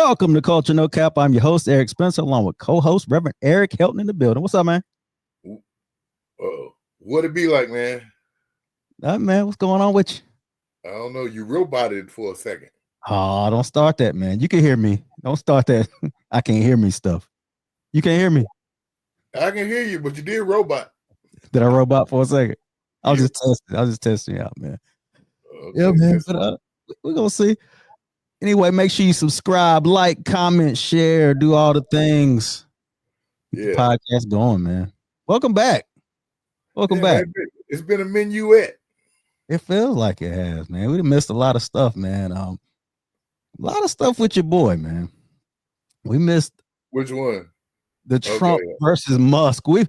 Welcome to Culture No Cap. I'm your host, Eric Spencer, along with co-host Reverend Eric Helton in the building. What's up, man? What it be like, man? Man, what's going on with you? I don't know. You roboted for a second. Oh, don't start that, man. You can hear me. Don't start that. I can't hear me stuff. You can't hear me. I can hear you, but you did robot. Did I robot for a second? I was just testing you out, man. Okay, yeah, man. But we're gonna see. Anyway, make sure you subscribe, like, comment, share, do all the things. Yeah. The podcast going, man. Welcome back. Welcome back. Man, it's been a minuet. It feels like it has, man. We missed a lot of stuff, man. A lot of stuff with your boy, man. We missed which one? The Trump versus Musk. We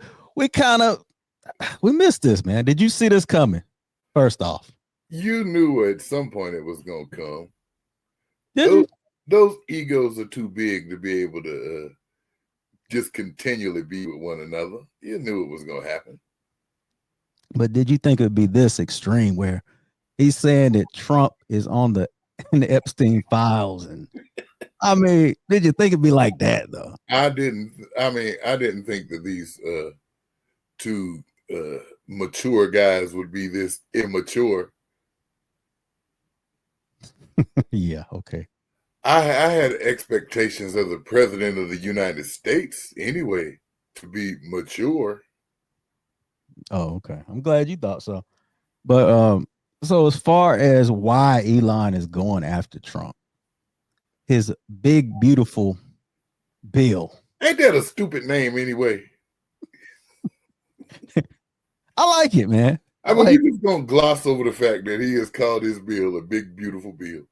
missed this, man. Did you see this coming? First off, you knew at some point it was gonna come. Those egos are too big to be able to just continually be with one another. You knew it was gonna happen. But did you think it would be this extreme where he's saying that Trump is in the Epstein files? And I mean, did you think it'd be like that though? I didn't think that these two mature guys would be this immature. Yeah, okay. I had expectations of the president of the United States anyway to be mature. Oh, okay. I'm glad you thought so. But so as far as why Elon is going after Trump, his big beautiful bill. Ain't that a stupid name anyway? I like it, man. I mean, you just gonna gloss over the fact that he has called his bill a big beautiful bill.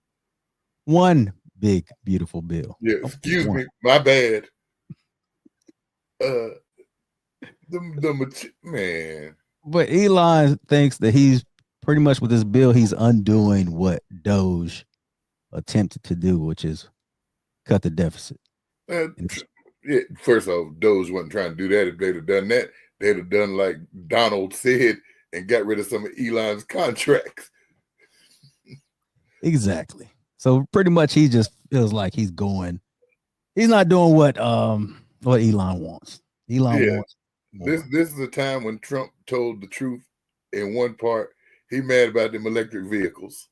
One big beautiful bill. Yeah, excuse me, my bad. The man. But Elon thinks that he's pretty much with this bill, he's undoing what Doge attempted to do, which is cut the deficit. Yeah, first off, Doge wasn't trying to do that. If they'd have done that, they'd have done like Donald said and got rid of some of Elon's contracts. Exactly. So pretty much he just feels like he's not doing what Elon wants. Wants more. This is a time when Trump told the truth in one part. He mad about them electric vehicles.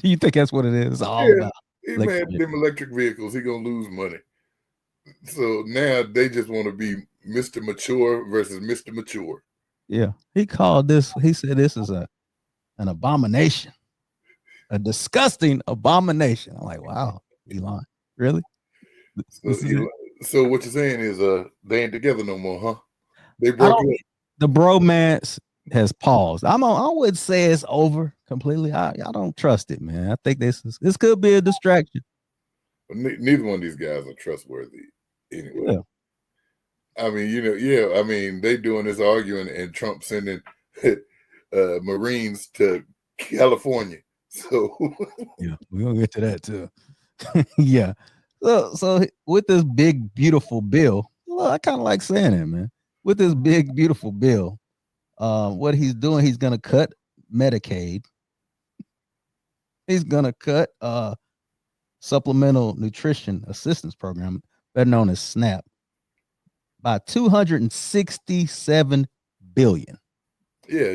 Do you think that's what it is? All about he mad at them electric vehicles. He gonna lose money. So now they just want to be Mr. Mature versus Mr. Mature. Yeah. He said this is an abomination. A disgusting abomination. I'm like, wow, Elon, really? So what you're saying is they ain't together no more, huh? They broke up. The bromance has paused. I wouldn't say it's over completely. I don't trust it, man. I think this could be a distraction. But neither one of these guys are trustworthy anyway. Yeah. I mean, they doing this arguing and Trump sending Marines to California. So yeah, we're gonna get to that too. Yeah. So with this big beautiful bill, well, I kind of like saying it, man. With this big beautiful bill, what he's doing, he's gonna cut Medicaid. He's gonna cut supplemental nutrition assistance program, better known as SNAP, by $267 billion. Yeah,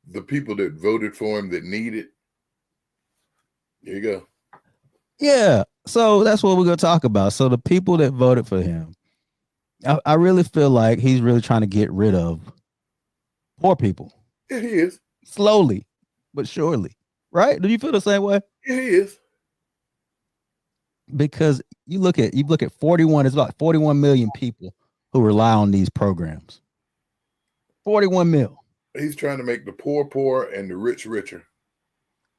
the people that voted for him that need it. There you go. Yeah, so that's what we're gonna talk about. So the people that voted for him, I really feel like he's really trying to get rid of poor people. Yeah, he is. Slowly, but surely. Right? Do you feel the same way? Yeah, he is. Because you look at 41, it's about 41 million people who rely on these programs. 41 mil. He's trying to make the poor poor and the rich richer.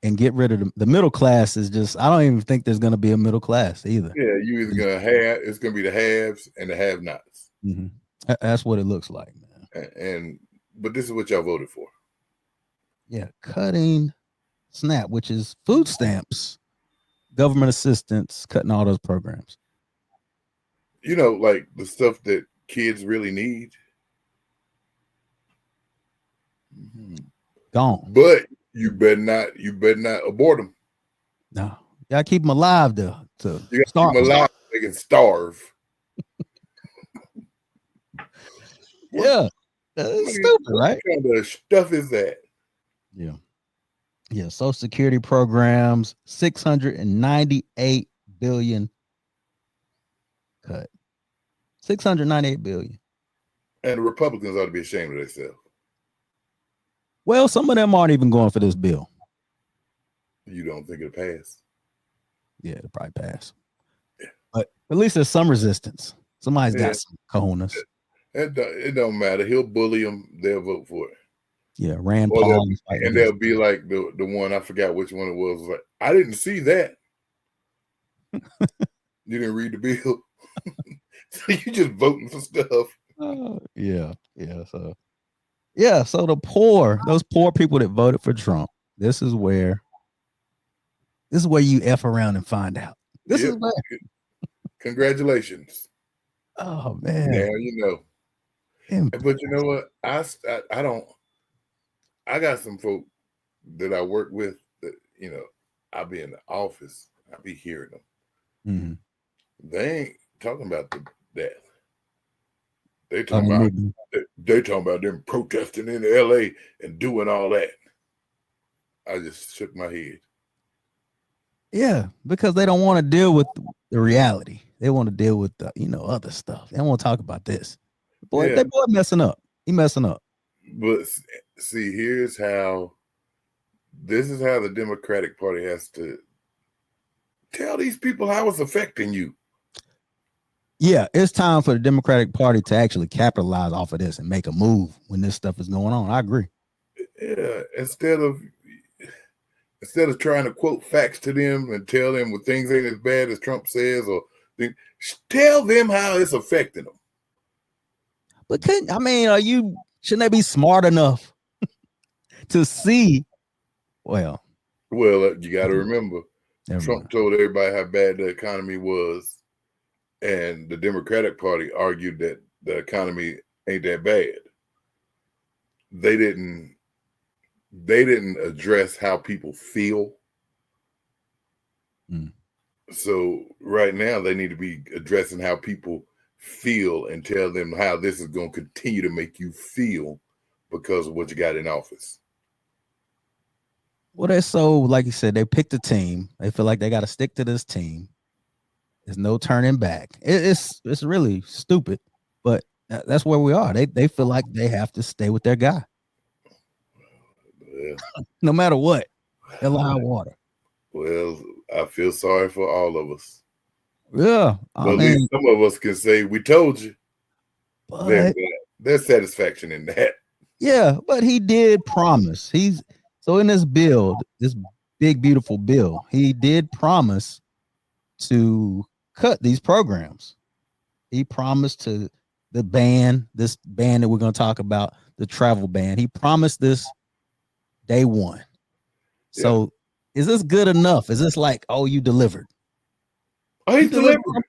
And get rid of the middle class is just, I don't even think there's going to be a middle class either. Yeah, you either going to it's going to be the haves and the have-nots. Mm-hmm. That's what it looks like, man. But this is what y'all voted for. Yeah, cutting SNAP, which is food stamps, government assistance, cutting all those programs. Like the stuff that kids really need. Mm-hmm. Gone. But you better not abort them. No, you gotta keep them alive to to You got to start. keep them alive so they can starve. Yeah, that's stupid, right? What kind of stuff is that? Yeah. Yeah, Social Security programs, 698 billion cut. 698 billion. And the Republicans ought to be ashamed of themselves. Well, some of them aren't even going for this bill. You don't think it'll pass? Yeah, it'll probably pass. Yeah. But at least there's some resistance. Somebody's got some cojones. It don't matter. He'll bully them. They'll vote for it. Yeah, Rand Paul. And they'll be like the one, I forgot which one it was like, I didn't see that. You didn't read the bill. So you just voting for stuff. Yeah. So the poor, those poor people that voted for Trump, this is where you F around and find out. This is where. Congratulations. Oh man. Now you know. But you know what? I don't. I got some folk that I work with that, you know, I'll be in the office. I'll be hearing them. Mm-hmm. They ain't talking about that. They talking about them protesting in LA and doing all that. I just shook my head. Yeah, because they don't want to deal with the reality. They want to deal with the, other stuff. They don't want to talk about this. Boy, that boy messing up. He messing up. But see, this is how the Democratic Party has to tell these people how it's affecting you. Yeah, it's time for the Democratic Party to actually capitalize off of this and make a move when this stuff is going on. I agree. Yeah, instead of trying to quote facts to them and tell them when things ain't as bad as Trump says, or tell them how it's affecting them. But shouldn't they be smart enough to see? Well, you got to remember, Trump told everybody how bad the economy was, and the Democratic Party argued that the economy ain't that bad. They didn't address how people feel. So right now they need to be addressing how people feel and tell them how this is going to continue to make you feel because of what you got in office. Well, they're so, like you said, they picked a team. They feel like they got to stick to this team. There's no turning back. It's really stupid, but that's where we are. They feel like they have to stay with their guy. Yeah. No matter what. Hell or high water. Well, I feel sorry for all of us. Yeah. At least some of us can say, we told you. But there's satisfaction in that. Yeah, but he did promise. So in this bill, this big, beautiful bill, he did promise to cut these programs. He promised to this ban that we're going to talk about, the travel ban. He promised this day one. So is this good enough? Is this like, oh, you delivered? Oh, he's delivering.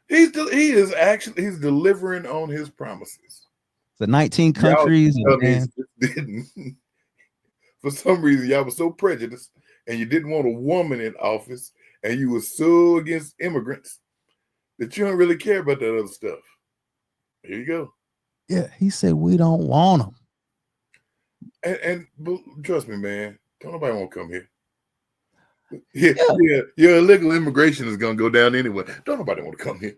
He's delivering on his promises. The 19 countries. Didn't. For some reason, y'all were so prejudiced and you didn't want a woman in office and you were so against immigrants that you don't really care about that other stuff. Here you go. Yeah, he said we don't want them. And trust me, man, don't nobody want to come here. Yeah, your illegal immigration is going to go down anyway. Don't nobody want to come here.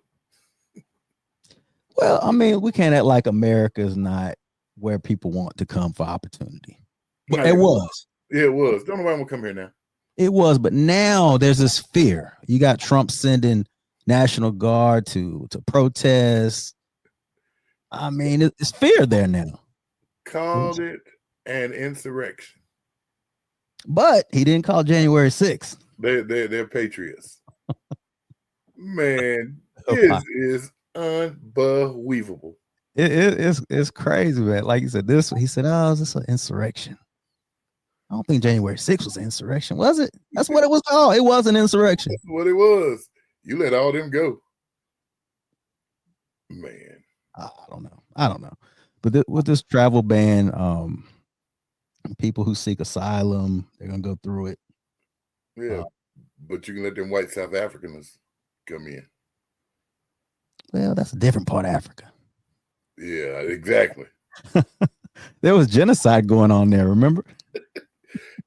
Well, I mean, we can't act like America is not where people want to come for opportunity. But it was. Yeah, it was. Don't nobody want to come here now. It was, but now there's this fear. You got Trump sending National Guard to protest. I mean, it's fear there now. Called it an insurrection. But he didn't call January 6th. They're patriots. Man, this is unbelievable. It's crazy, man. Like you said, he said, oh, is this an insurrection? I don't think January 6th was an insurrection, was it? That's what it was called. It was an insurrection. That's what it was. You let all them go. Man. I don't know. But with this travel ban, people who seek asylum, they're going to go through it. Yeah. But you can let them white South Africans come in. Well, that's a different part of Africa. Yeah, exactly. There was genocide going on there, remember?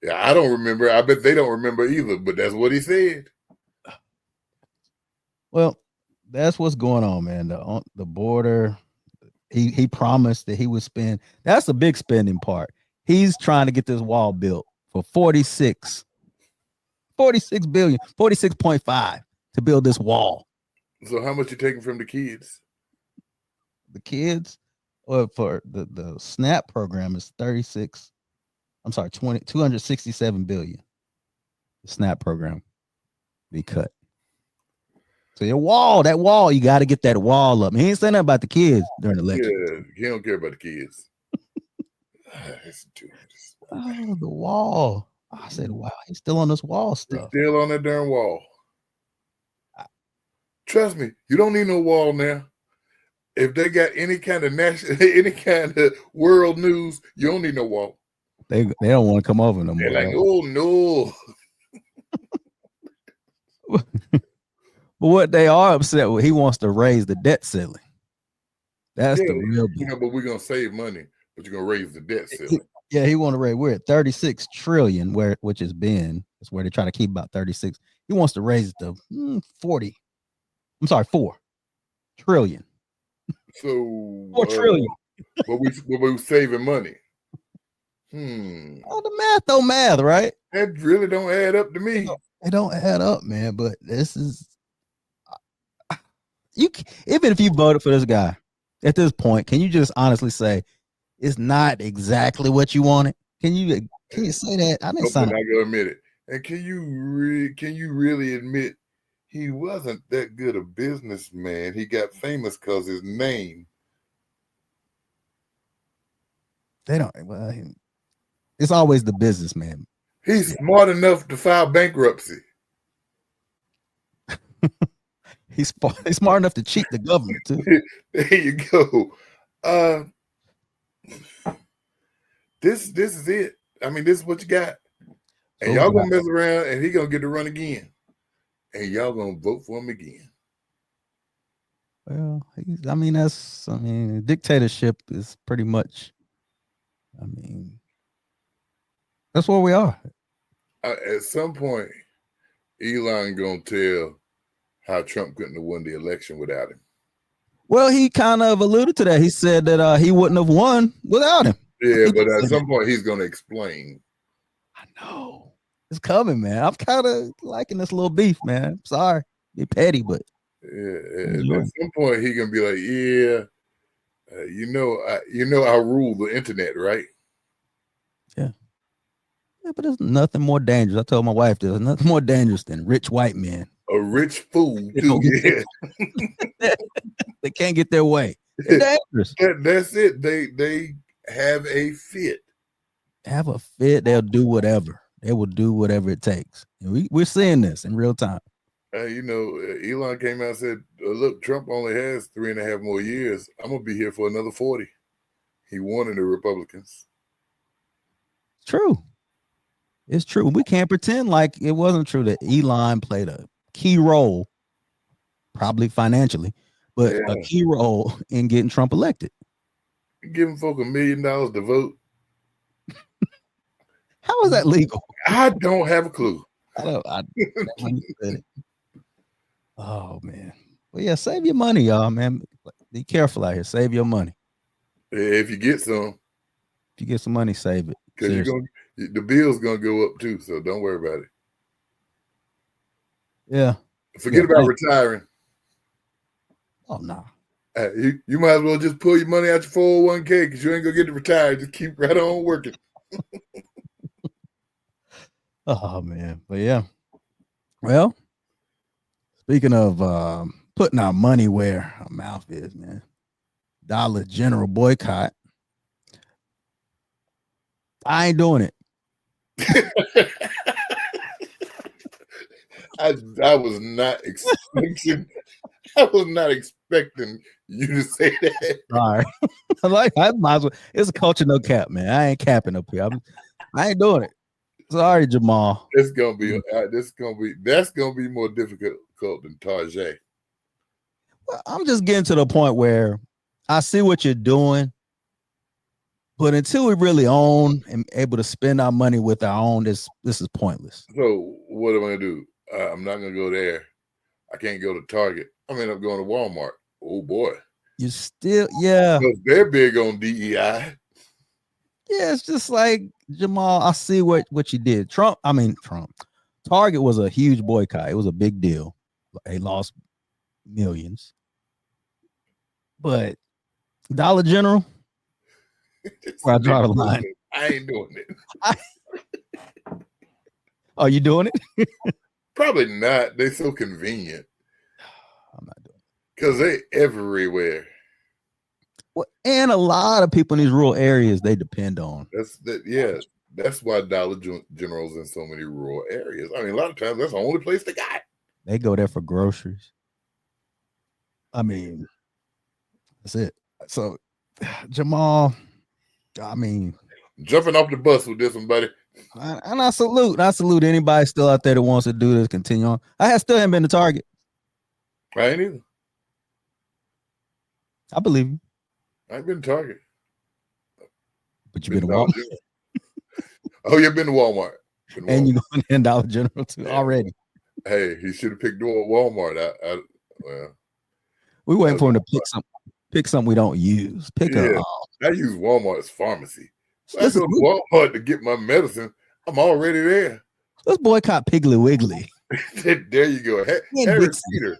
Yeah, I don't remember. I bet they don't remember either, but that's what he said. Well, that's what's going on, man. The border, he promised that he would spend. That's the big spending part. He's trying to get this wall built for 46 billion, 46.5 to build this wall. So how much you taking from the kids? The kids, or for the SNAP program is 36. I'm sorry, 267 billion. The SNAP program be cut. So that wall, you got to get that wall up. He ain't saying nothing about the kids during the election. Yeah, he don't care about the kids. Oh, the wall. I said, wow, he's still on this wall stuff. He's still on that darn wall. Trust me, you don't need no wall now. If they got any kind of national, any kind of world news, you don't need no wall. They don't want to come over no more. They're like, oh no. But what they are upset with, he wants to raise the debt ceiling. That's the real. But we're gonna save money, but you're gonna raise the debt ceiling. He want to raise. We're at 36 trillion, which has been. That's where they try to keep about 36. He wants to raise it to 40. I'm sorry, 4 trillion. So 4 trillion. But we're saving money. Oh, the math don't math, right? That really don't add up to me. It don't add up, man. But this is even if you voted for this guy at this point, can you just honestly say it's not exactly what you wanted? Can you say that? I didn't sign. I go admit it. And can you really admit he wasn't that good a businessman? He got famous because his name. They don't. Well, it's always the businessman. He's smart enough to file bankruptcy. He's smart enough to cheat the government too. There you go. This is it. I mean, this is what you got. And y'all gonna mess around and he gonna get to run again. And y'all gonna vote for him again. Well, dictatorship is pretty much, that's where we are. At some point, Elon gonna tell how Trump couldn't have won the election without him. Well, he kind of alluded to that. He said that he wouldn't have won without him. Yeah, but at some point he's gonna explain. I know it's coming, man. I'm kind of liking this little beef, man. I'm sorry, be petty, but at some point he's gonna be like, you know, I rule the internet, right? Yeah, but there's nothing more dangerous. I told my wife there's nothing more dangerous than rich white men. A rich fool, too. Yeah. They can't get their way. They're dangerous. That's it. They have a fit. Have a fit. They'll do whatever. They will do whatever it takes. And we're seeing this in real time. Elon came out and said, look, Trump only has 3.5 more years. I'm going to be here for another 40. He wanted the Republicans. True. It's true. We can't pretend like it wasn't true that Elon played a key role, probably financially, but a key role in getting Trump elected. Giving folk $1 million to vote. How is that legal? I don't have a clue. Oh, man. Well, yeah, save your money, y'all, man. Be careful out here. Save your money. If you get some. If you get some money, save it. Because the bill's going to go up too, so don't worry about it. Yeah. Forget about retiring. Oh, no. You might as well just pull your money out your 401k because you ain't going to get to retire. Just keep right on working. Oh, man. But yeah. Well, speaking of putting our money where our mouth is, man. Dollar General boycott. I ain't doing it. I was not expecting. I was not expecting you to say that. All right. I might as well. It's a culture no cap, man. I ain't capping up here. I ain't doing it. Sorry, Jamal. It's gonna be that's gonna be more difficult than Tarjay. Well, I'm just getting to the point where I see what you're doing, but until we really own and able to spend our money with our own, this is pointless. So what am I gonna do? I'm not gonna go there. I can't go to Target. I mean, I'm going to Walmart. Oh boy, You still, yeah, they're big on DEI. yeah. It's just like Jamal. I see what you did. Trump. Target was a huge boycott. It was a big deal. They lost millions, but Dollar General, where I draw the line. I ain't doing it. Are you doing it? Probably not. They're so convenient. I'm not doing it because they everywhere. Well, and a lot of people in these rural areas they depend on. That's why Dollar General's in so many rural areas. I mean, a lot of times that's the only place they got. They go there for groceries. I mean, that's it. So, Jamal, I mean, jumping off the bus with this one, buddy. And I salute anybody still out there that wants to do this. Continue on. I still haven't been to Target. I ain't either. I believe you. I ain't been to Target. But you've been to Walmart. Oh, you've been to Walmart. And you're going to Dollar General too already. Hey, he should have picked Walmart. Well, we waiting for him to pick something we don't use. I use Walmart's pharmacy. So I go to Walmart to get my medicine. I'm already there. Let's boycott Piggly Wiggly. There you go. Harris Teeter.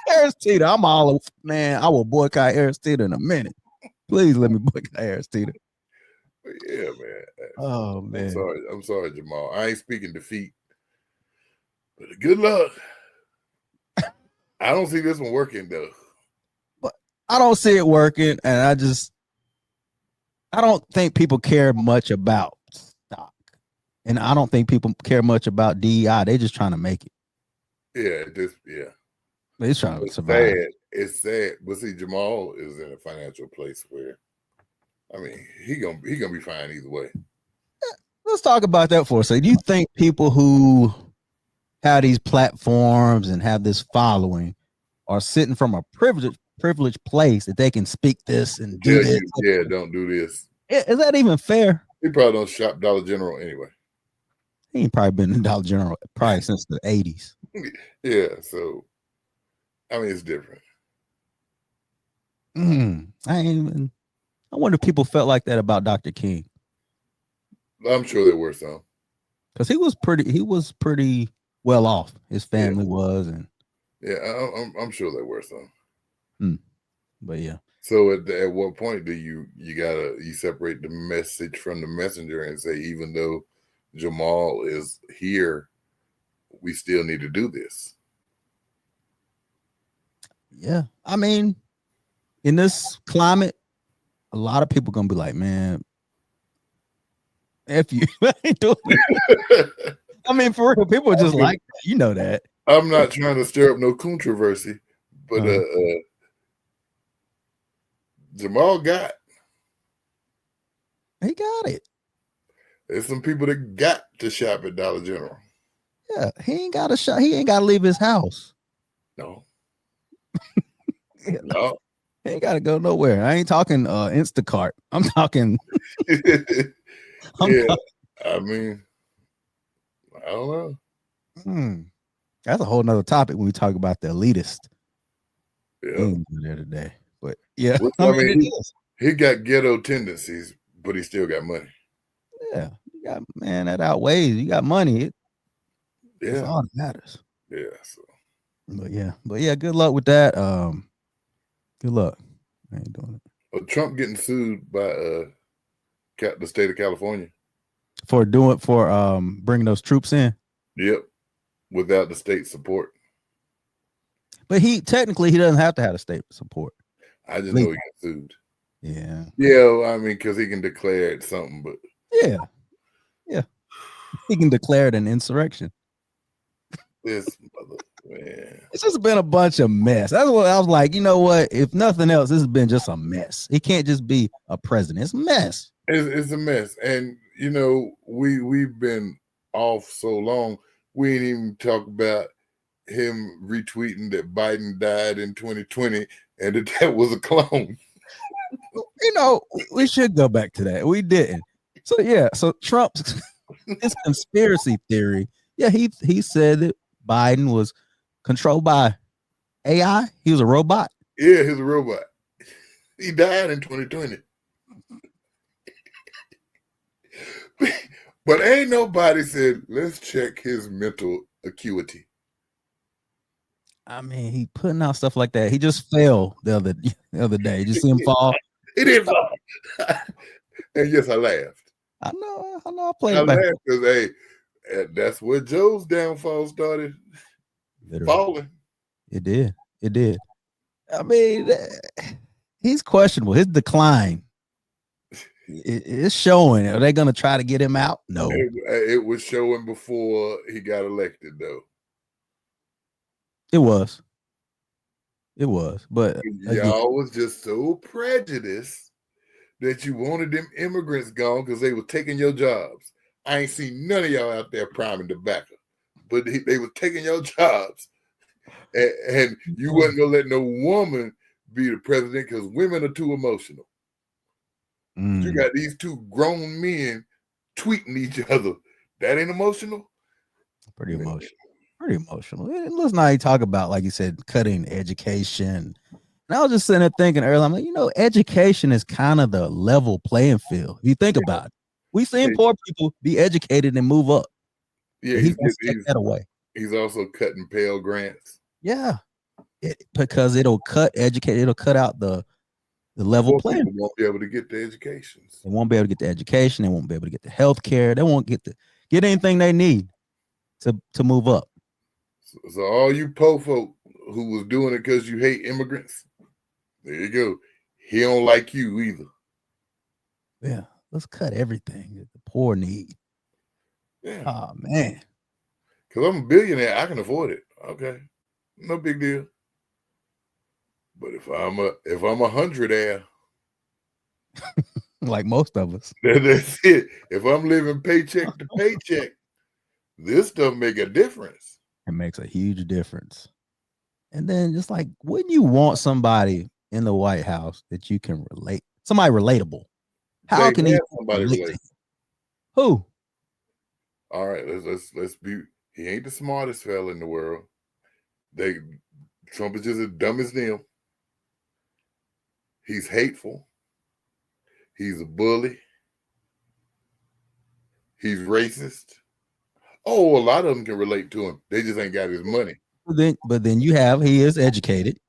Harris Teeter. I'm all, man, I will boycott Harris Teeter in a minute. Please let me boycott Harris Teeter. Yeah, man. Oh, man. I'm sorry, Jamal. I ain't speaking defeat. But good luck. I don't see this one working, though. But I don't see it working, and I don't think people care much about stock. And I don't think people care much about DEI. They're just trying to make it. Yeah. They're trying to survive. It's sad. But see, Jamal is in a financial place where, I mean, he gonna be fine either way. Let's talk about that for a second. Do you think people who have these platforms and have this following are sitting from a privileged place that they can speak this and do this? Yeah, don't do this. Is that even fair? He probably don't shop Dollar General anyway. He ain't probably been in Dollar General probably since the 80s. Yeah, so I mean it's different. I wonder if people felt like that about Dr. King. I'm sure there were some. Because he was pretty well off. His family was, and I'm sure there were some. But yeah. So at what point do you separate the message from the messenger and say, even though Jamal is here, we still need to do this? Yeah. I mean, in this climate, a lot of people gonna be like, man, F you. I ain't doing it. I mean, for real, people are just like that. You know that. I'm not trying to stir up no controversy, but Jamal he got it. There's some people that got to shop at Dollar General. Yeah, he ain't got to shop. He ain't got to leave his house. No. No. He ain't got to go nowhere. I ain't talking Instacart. I'm talking. I mean, I don't know. That's a whole nother topic when we talk about the elitist. Yeah. There today. But yeah, I mean he got ghetto tendencies, but he still got money. Yeah, you got, man, that outweighs. You got money. That's all that matters. Yeah. So. But yeah, good luck with that. Good luck. I ain't doing it. Well, Trump getting sued by the state of California for bringing those troops in. Yep, without the state support. But he technically doesn't have to have a state support. I just know he got sued. Yeah. Yeah, I mean, because he can declare it something, but yeah, he can declare it an insurrection. This man, it's just been a bunch of mess. That's what I was like. You know what? If nothing else, this has been just a mess. He can't just be a president. It's a mess. It's a mess, and you know we've been off so long, we ain't even talk about him retweeting that Biden died in 2020 and that was a clone. We should go back to that. We didn't. So yeah, so Trump's his conspiracy theory. Yeah, he said that Biden was controlled by AI. He was a robot. Yeah, he's a robot. He died in 2020. But ain't nobody said, let's check his mental acuity. I mean, he putting out stuff like that. He just fell the other day. Did you see him fall? He didn't fall. And yes, I laughed. I know. I played it back. I laughed because, hey, that's where Joe's downfall started. Literally. Falling. It did. I mean, he's questionable. His decline it's showing. Are they going to try to get him out? No. It was showing before he got elected, though. It was. But y'all was just so prejudiced that you wanted them immigrants gone because they were taking your jobs. I ain't seen none of y'all out there priming tobacco, but they were taking your jobs. And you wasn't going to let no woman be the president because women are too emotional. You got these two grown men tweeting each other. That ain't emotional? Pretty emotional. Let's not even talk about, like you said, cutting education. And I was just sitting there thinking earlier, I'm like, education is kind of the level playing field. If you think about it, we've seen poor people be educated and move up. Yeah, he's going to take that away. He's also cutting Pell Grants. Yeah, because it'll cut out the level playing. People won't be able to get the educations. They won't be able to get the education. They won't be able to get the health care. They won't get anything they need to move up. So all you po folk who was doing it because you hate immigrants, there you go. He don't like you either. Yeah, let's cut everything that the poor need. Yeah. Oh man. Because I'm a billionaire, I can afford it. Okay, no big deal. But if I'm a hundredaire, like most of us, that's it. If I'm living paycheck to paycheck, this stuff make a difference. It makes a huge difference. And then just like, wouldn't you want somebody in the White House that you can relate? Somebody relatable. How can somebody relate? Who? All right, let's be. He ain't the smartest fella in the world. Trump is just as dumb as them. He's hateful. He's a bully. He's racist. Oh, a lot of them can relate to him. They just ain't got his money. But then he is educated.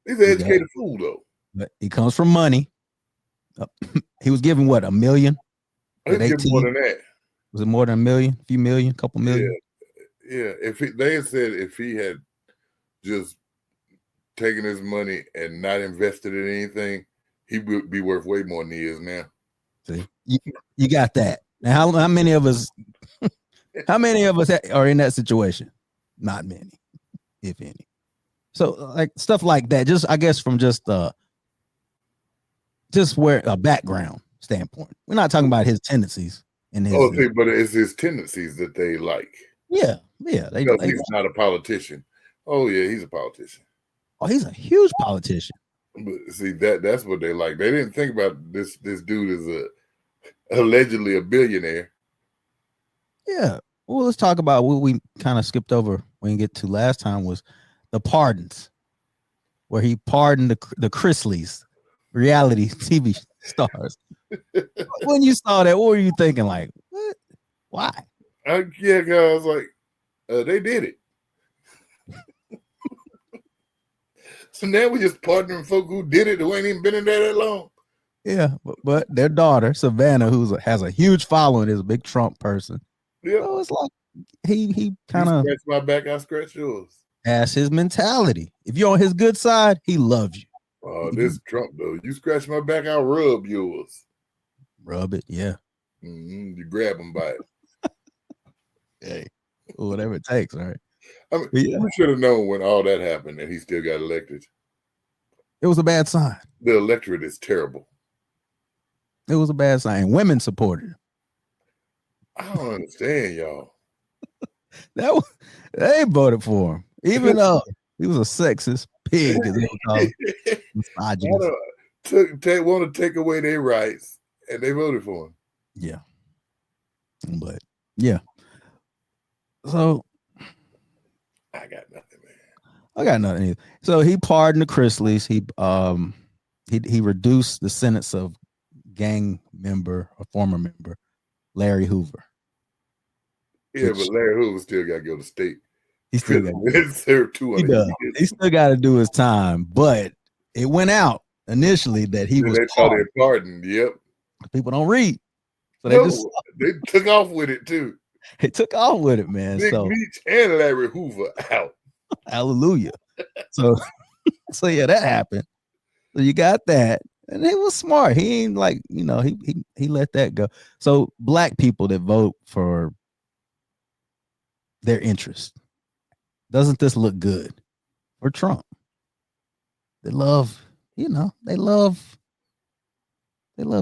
He's an educated fool, though. But he comes from money. He was given what, $1 million? He was more than that. Was it more than $1 million? A few million? Couple million? Yeah. They had said if he had just taken his money and not invested in anything, he would be worth way more than he is now. See, you got that. Now, how many of us? How many of us are in that situation? Not many, if any. So, like stuff like that. Just, I guess, from just where a background standpoint. We're not talking about his tendencies and his. But it's his tendencies that they like. Yeah. He's not a politician. Oh yeah, he's a politician. Oh, he's a huge politician. But see, that's what they like. They didn't think about this dude is allegedly a billionaire. Yeah. Well, let's talk about what we kind of skipped over when we get to last time was the pardons, where he pardoned the Chrisleys, reality TV stars. When you saw that, what were you thinking? Like, what? Why? Yeah, guys, like they did it. So now we just partnering folk who did it who ain't even been in there that long. Yeah, but their daughter Savannah, has a huge following, is a big Trump person. Yeah, so it's like he kind of scratch my back, I scratch yours. That's his mentality. If you're on his good side, he loves you. This Trump though, you scratch my back, I'll rub yours. Rub it, yeah. You grab him by it. Hey, whatever it takes, all right. I mean, we should have known when all that happened and he still got elected. It was a bad sign. The electorate is terrible. It was a bad sign. Women supported him. I don't understand, y'all. They voted for him, even though he was a sexist pig, as they would call him, misogynist. Want to take away their rights, and they voted for him. Yeah, but yeah. So I got nothing, man. I got nothing either. So he pardoned the Chrisleys. He reduced the sentence of gang member or former member Larry Hoover. Yeah, but Larry Hoover still got to go to state. He still got to serve 200 years. He still got to do his time, but it went out initially that he was pardoned. Yep. People don't read, so they took off with it too. They took off with it, man. Big Meech and Larry Hoover out. Hallelujah. So yeah, that happened. So you got that, and he was smart. He ain't like, he let that go. So black people that vote for their interest, doesn't this look good for Trump? They love, they love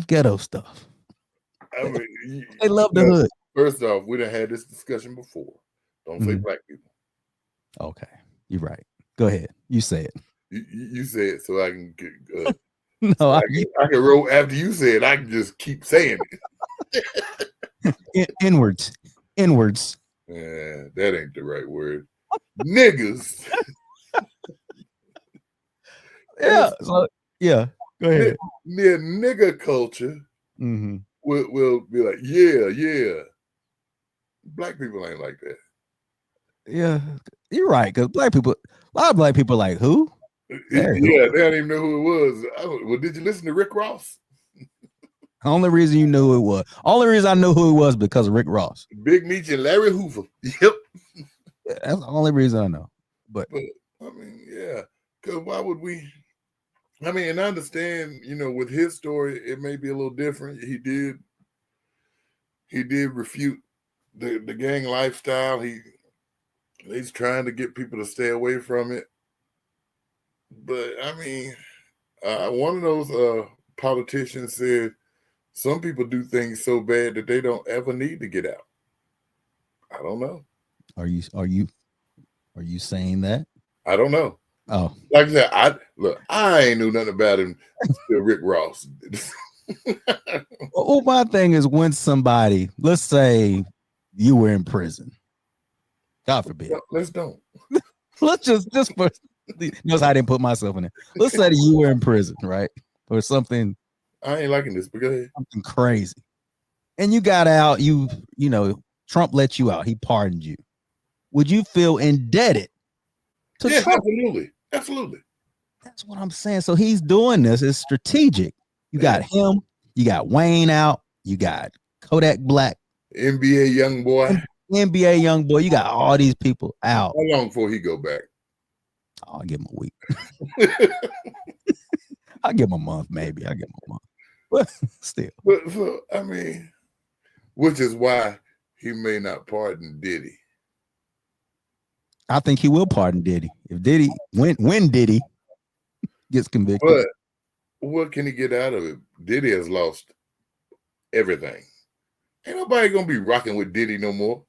ghetto stuff. I mean, they love the hood. First off, we done had this discussion before. Don't say black people. Okay, you're right. Go ahead. You say it. You say it so I can get no, so I can roll after you say it. I can just keep saying it. Inwards. Yeah, that ain't the right word. Niggas. Yeah. So, yeah. Go ahead. Near nigga culture will be like, yeah. Black people ain't like that. Yeah, you're right. Because a lot of black people are like, who? They don't even know who it was. Well, did you listen to Rick Ross? Only reason you knew who it was. Only reason I knew who it was because of Rick Ross. Big Meech and Larry Hoover. Yep. That's the only reason I know. But I mean, yeah. Because why would we? I mean, and I understand, with his story, it may be a little different. He did refute the gang lifestyle. He's trying to get people to stay away from it. But I mean, one of those politicians said some people do things so bad that they don't ever need to get out. I don't know. Are you saying that? I don't know. Oh, like I said, I ain't knew nothing about him until Rick Ross. Well, my thing is when somebody, let's say you were in prison. God forbid. Let's don't. Let's just for notice I didn't put myself in it. Let's say that you were in prison, right? Or something. I ain't liking this, but go ahead. Something crazy. And you got out, Trump let you out. He pardoned you. Would you feel indebted to Trump? Absolutely. That's what I'm saying. So he's doing this. It's strategic. You got him. You got Wayne out. You got Kodak Black. NBA young boy. You got all these people out. How long before he go back? I'll give him a week. I'll give him a month, maybe. I'll give him a month. But still. But so, I mean, which is why he may not pardon Diddy. I think he will pardon Diddy. If Diddy, when Diddy gets convicted. But what can he get out of it? Diddy has lost everything. Ain't nobody gonna be rocking with Diddy no more.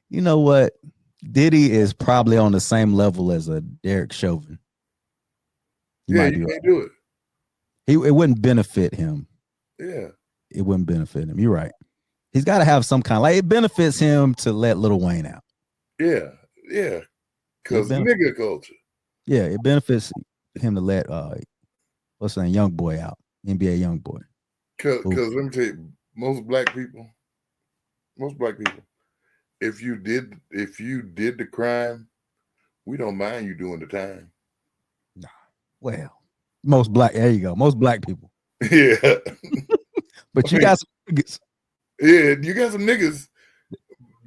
You know what? Diddy is probably on the same level as a Derek Chauvin. You can't do it. It wouldn't benefit him. Yeah. It wouldn't benefit him. You're right. He's got to have some kind it benefits him to let Lil Wayne out. Yeah. Because nigga culture. Yeah, it benefits him to let what's that young boy out, NBA young boy. Because let me tell you, most black people, if you did the crime, we don't mind you doing the time. Nah. Well, most black people. Yeah. But you got some niggas. Yeah, you got some niggas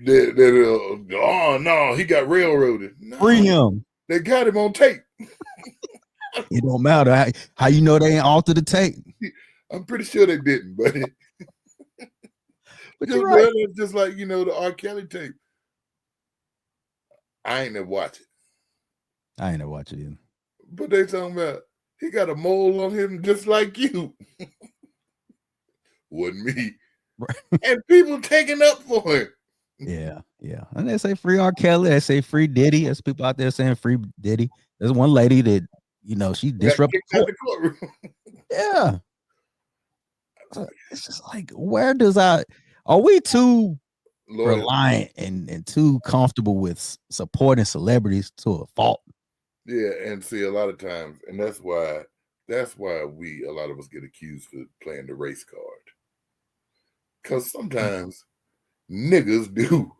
that oh no, he got railroaded. No, free him. They got him on tape. It don't matter how you know they ain't altered the tape. I'm pretty sure they didn't, but you're right. It's just like the R. Kelly tape. I ain't never watch it. I ain't never watch it either. But they talking about he got a mole on him just like you. Wasn't me. and people taking up for him. Yeah, yeah. And they say free R. Kelly. They say free Diddy. There's people out there saying free Diddy. There's one lady that she Got disrupted kicked out court. the courtroom. Yeah. So it's just like, where does are we too Loyal. reliant and too comfortable with supporting celebrities to a fault? Yeah, and see, a lot of times, and that's why a lot of us get accused for playing the race card. Because sometimes niggas do.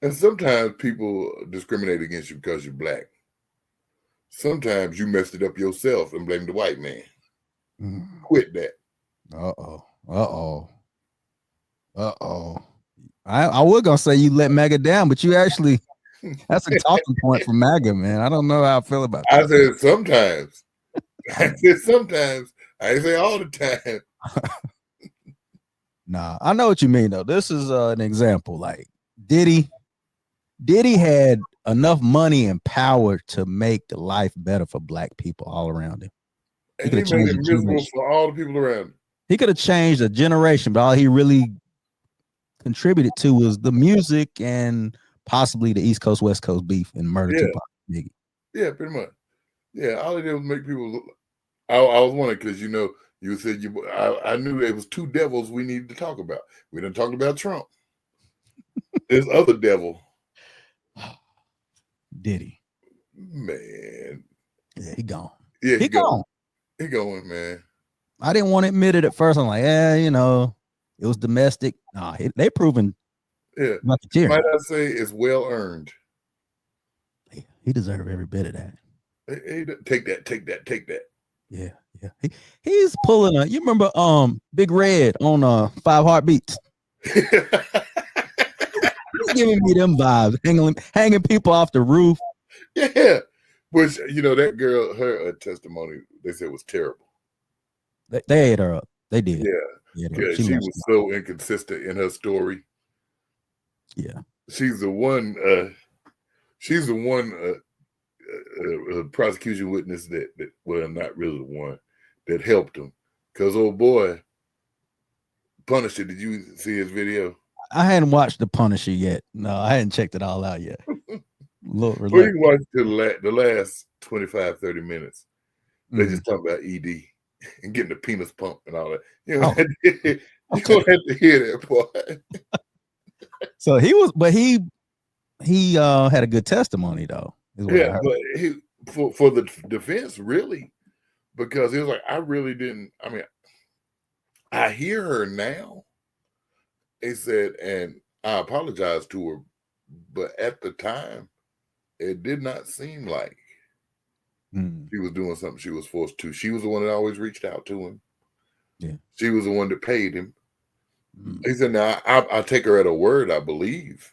And sometimes people discriminate against you because you're black. Sometimes you messed it up yourself and blame the white man. Quit that. Uh-oh. I was gonna say you let MAGA down, but you actually that's a talking point for MAGA, man. I don't know how I feel about that. I said sometimes. I said sometimes. I didn't say all the time. Nah, I know what you mean though. This is an example. Like Diddy had enough money and power to make the life better for black people all around him. And he made it miserable for all the people around him. He could have changed a generation, but all he really contributed to was the music and possibly the East Coast West Coast beef and murder Tupac. Yeah, pretty much. Yeah, all he did was make people look. I was wondering because you said I knew there was two devils we needed to talk about. We didn't talk about Trump. There's other devil. Diddy. Man. Yeah, he gone. Yeah, he gone. He going, man. I didn't want to admit it at first. I'm like, it was domestic. Nah, they proven. Yeah. Might I say it's well earned. He deserved every bit of that. Hey, take that. Yeah. He's pulling you remember Big Red on 5 Heartbeats? He's giving me them vibes, hanging people off the roof. Yeah. Which, that girl, her testimony, they said was terrible. They ate her up. They did. Yeah. She was so inconsistent in her story. Yeah. She's the one prosecution witness that well, not really the one that helped him. Because old boy, Punisher, did you see his video? I hadn't watched The Punisher yet. No, I hadn't checked it all out yet. Well, you can watch the last 25, 30 minutes. They just talk about ED and getting the penis pump and all that. You don't have to hear that part. So he had a good testimony though. Yeah, but he for the defense, really, because he was like, I really didn't. I mean, I hear her now. He said, and I apologize to her, but at the time, it did not seem like she was doing something she was forced to. She was the one that always reached out to him. Yeah, she was the one that paid him. He said, now I take her at her word. I believe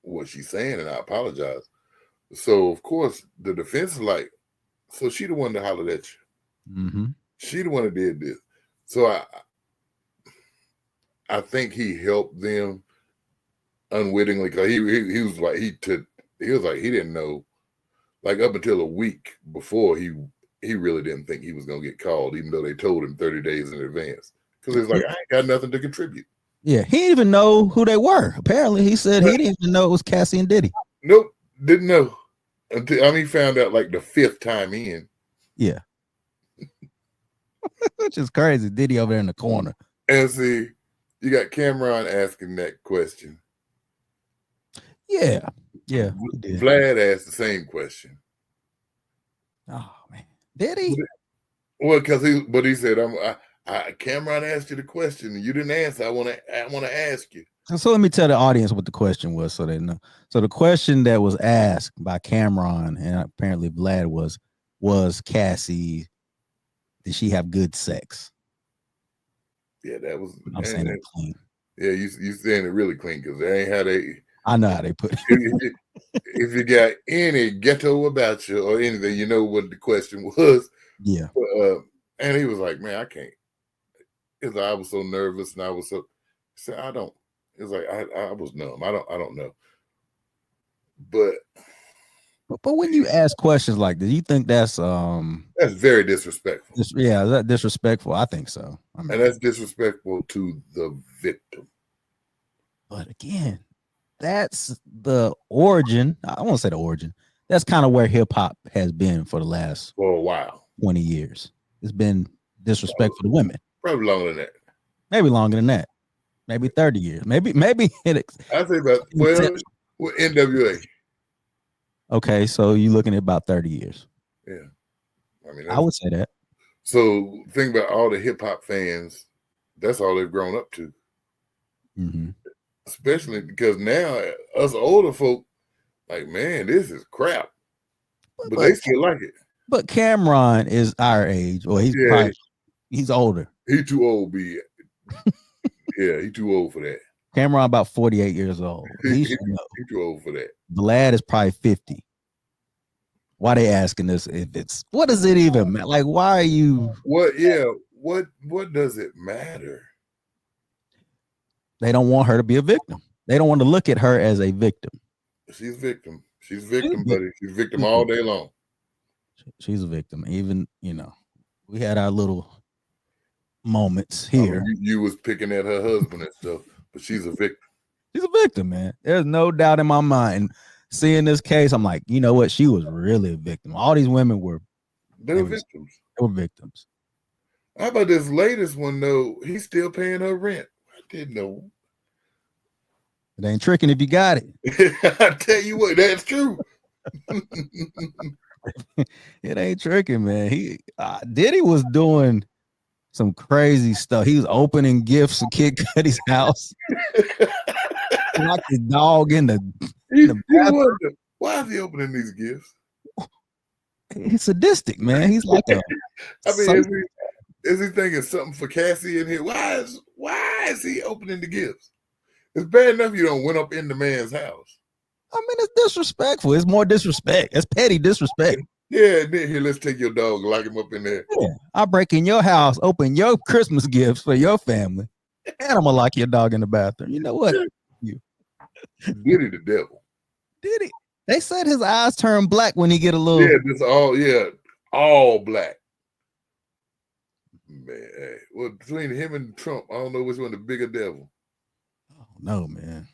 what she's saying, and I apologize. So of course the defense is like, so she the one that hollered at you. She the one that did this. So I think he helped them unwittingly because he was like he didn't know, like up until a week before he really didn't think he was gonna get called, even though they told him 30 days in advance. Because he's like, I ain't got nothing to contribute. Yeah, he didn't even know who they were. Apparently, he said he didn't even know it was Cassie and Diddy. Nope, didn't know until he found out like the 5th time in. Yeah, which is crazy. Diddy over there in the corner. And see, you got Cameron asking that question. Yeah. Vlad asked the same question. Oh man, did he? Well, because he said, Cameron asked you the question and you didn't answer. I want to ask you. So let me tell the audience what the question was, so they know. So the question that was asked by Cameron and apparently Vlad was Cassie, did she have good sex? Yeah, that was. I'm saying it clean. Yeah, you saying it really clean because that ain't how they. I know how they put it. If you got any ghetto about you or anything, you know what the question was. Yeah. And he was like, man, I can't. It's like, I was so nervous and I was so. He said, I don't. It's like I was numb. I don't know. But But when you ask questions like this, you think that's very disrespectful. yeah, is that disrespectful? I think so. I mean, and that's disrespectful to the victim. but again, that's the origin. I won't say the origin. That's kind of where hip hop has been for the last For a while. 20 years. It's been disrespectful to women. Probably longer than that. Maybe longer than that. Maybe 30 years. Maybe I'd say about NWA. Okay, so you're looking at about 30 years. Yeah. I mean, I would say that. So think about all the hip hop fans. That's all they've grown up to. Mm-hmm. Especially because now us older folk, like, man, this is crap. But they still like it. But Cameron is our age, or he's older. He too old, be yeah, he too old for that. Cameron about 48 years old. He too old for that. The lad is probably 50. Why they asking this? If it's what does it even matter? Like, why are you? What? Yeah. What does it matter? They don't want her to be a victim. They don't want to look at her as a victim. She's victim. She's victim, buddy. She's victim all day long. She's a victim. Even, we had our little moments here. You was picking at her husband and stuff, but she's a victim. She's a victim, man. There's no doubt in my mind. Seeing this case, I'm like, you know what? She was really a victim. All these women were victims. They were victims. How about this latest one though? He's still paying her rent. I didn't know. It ain't tricking if you got it. I tell you what, that's true. It ain't tricking, man. Diddy was doing some crazy stuff. He was opening gifts at Kid Cudi's house. Like his dog in the bathroom. Why is he opening these gifts? He's sadistic, man. He's like a. I mean, is he thinking something for Cassie in here? Why is he opening the gifts? It's bad enough you don't went up in the man's house. I mean, it's disrespectful. It's more disrespect. It's petty disrespect. Yeah, and then here, let's take your dog, lock him up in there. Yeah, I'll break in your house, open your Christmas gifts for your family, and I'm gonna lock your dog in the bathroom. You know what? Diddy the devil. Diddy. They said his eyes turn black when he get a little. Yeah, this all black. Man, hey, well, between him and Trump, I don't know which one the bigger devil. Oh no, man.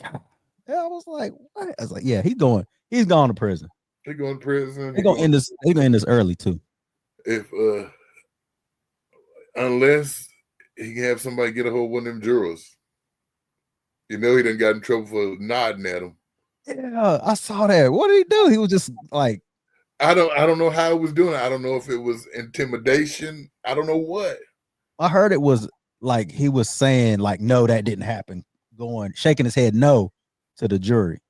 Yeah, I was like, what? I was like, yeah, he's going to prison. He's going to prison. They're gonna end this early too. If unless he can have somebody get a hold of one of them jurors. He done got in trouble for nodding at him. Yeah, I saw that. What did he do? He was just like, I don't know how he was doing it. I don't know if it was intimidation. I don't know what. I heard it was like he was saying like, no, that didn't happen. Shaking his head no to the jury.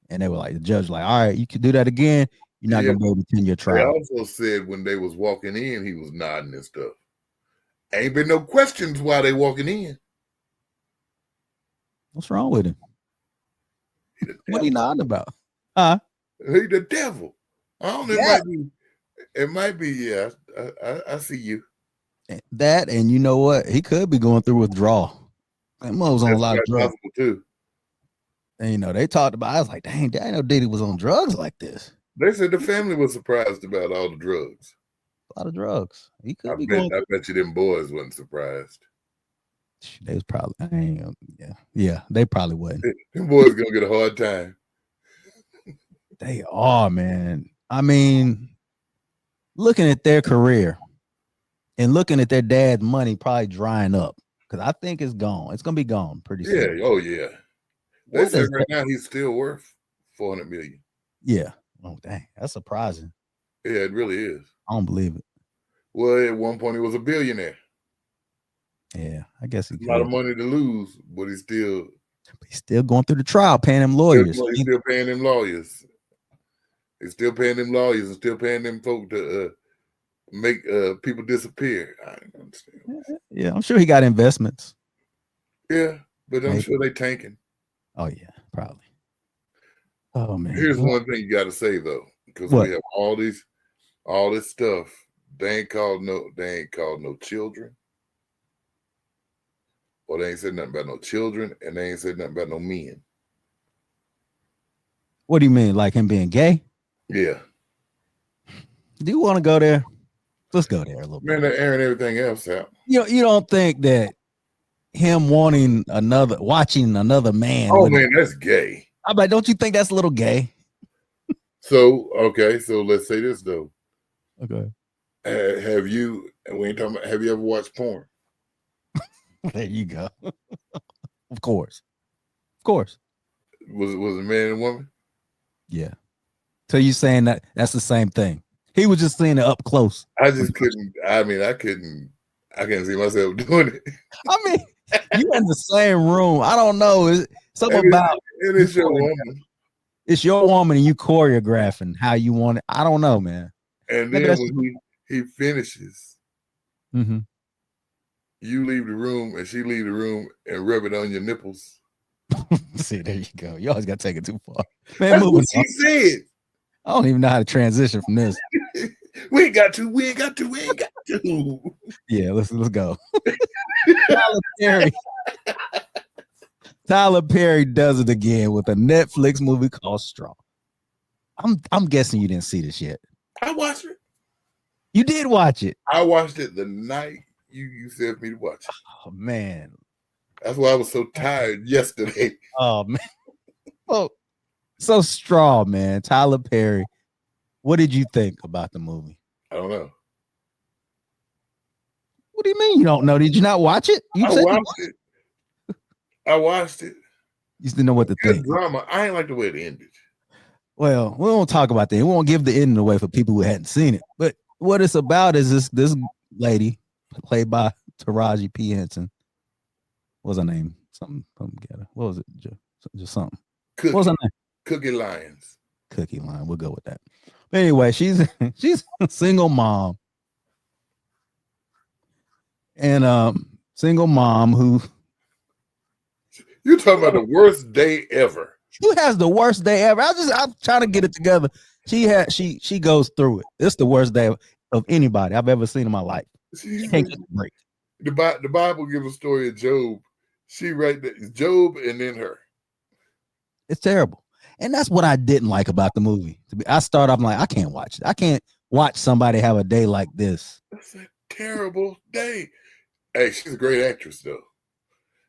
And they were like, the judge like, all right, you can do that again. You're not gonna be able to attend your trial. They also said when they was walking in, he was nodding and stuff. Ain't been no questions while they walking in. What's wrong with him? What are you nodding about? Huh? He the devil. I don't know. Yeah. It might be. Yeah, I see you. That, and you know what? He could be going through withdrawal. That was on a lot of drugs too. And they talked about. I was like, dang, I know Diddy was on drugs like this. They said the family was surprised about all the drugs. A lot of drugs. He could I bet you them boys wasn't surprised. They was probably. Yeah. They probably wasn't. Them boys gonna get a hard time. They are, man. I mean, looking at their career and looking at their dad's money probably drying up because I think it's gone. It's gonna be gone pretty soon. Yeah. Oh yeah. They say right now he's still worth $400 million. Yeah. Oh dang, that's surprising. Yeah, it really is. I don't believe it. Well, at one point he was a billionaire. Yeah, I guess a lot of money to lose, but he's still going through the trial, paying them lawyers. He's still paying them lawyers. He's still paying them lawyers and still paying them folk to make people disappear. I don't understand. Yeah, I'm sure he got investments. Yeah, but I'm sure they tanking. Oh yeah, probably. Oh man. Here's one thing you got to say though, because we have all this stuff. They ain't called no children. Or they ain't said nothing about no children, and they ain't said nothing about no men. What do you mean, like him being gay? Yeah. Do you want to go there? Let's go there a little bit. Man, they're airing everything else out. You don't think that him watching another man? Oh man, that's gay. I'm like, don't you think that's a little gay? So okay, so let's say this though. Okay. Have you? We ain't talking about. Have you ever watched porn? There you go. Of course. Was it a man and woman? Yeah. So you saying that's the same thing? He was just seeing it up close. I just couldn't. I mean, I couldn't see myself doing it. I mean, you in the same room. I don't know. It's something about it's your woman. It's your woman, and you choreographing how you want it. I don't know, man. And then when he finishes, mm-hmm. You leave the room, and she leave the room, and rub it on your nipples. See, there you go. You always got to take it too far, man. That's what she said. I don't even know how to transition from this. We ain't got to. Yeah, let's go. Tyler Perry does it again with a Netflix movie called Straw. I'm guessing you didn't see this yet. I watched it. You did watch it. I watched it the night you said for me to watch it. Oh man. That's why I was so tired yesterday. Oh man. Oh, so Straw, man. Tyler Perry. What did you think about the movie? I don't know. What do you mean you don't know? Did you not watch it? I watched it. You just didn't know what to think. Drama. I ain't like the way it ended. Well, we won't talk about that. We won't give the ending away for people who hadn't seen it. But what it's about is this lady played by Taraji P. Henson. What was her name? Something. What was it? Just something. Cookie. What was her name? Cookie Lyons. Cookie Line. We'll go with that. But anyway, she's a single mom. And single mom who. You're talking about the worst day ever. Who has the worst day ever? I'm trying to get it together. She goes through it. It's the worst day of anybody I've ever seen in my life. She can't get a break. The Bible gives a story of Job. She right there, Job, and then her. It's terrible, and that's what I didn't like about the movie. I start off like, I can't watch it. I can't watch somebody have a day like this. That's a terrible day. Hey, she's a great actress, though.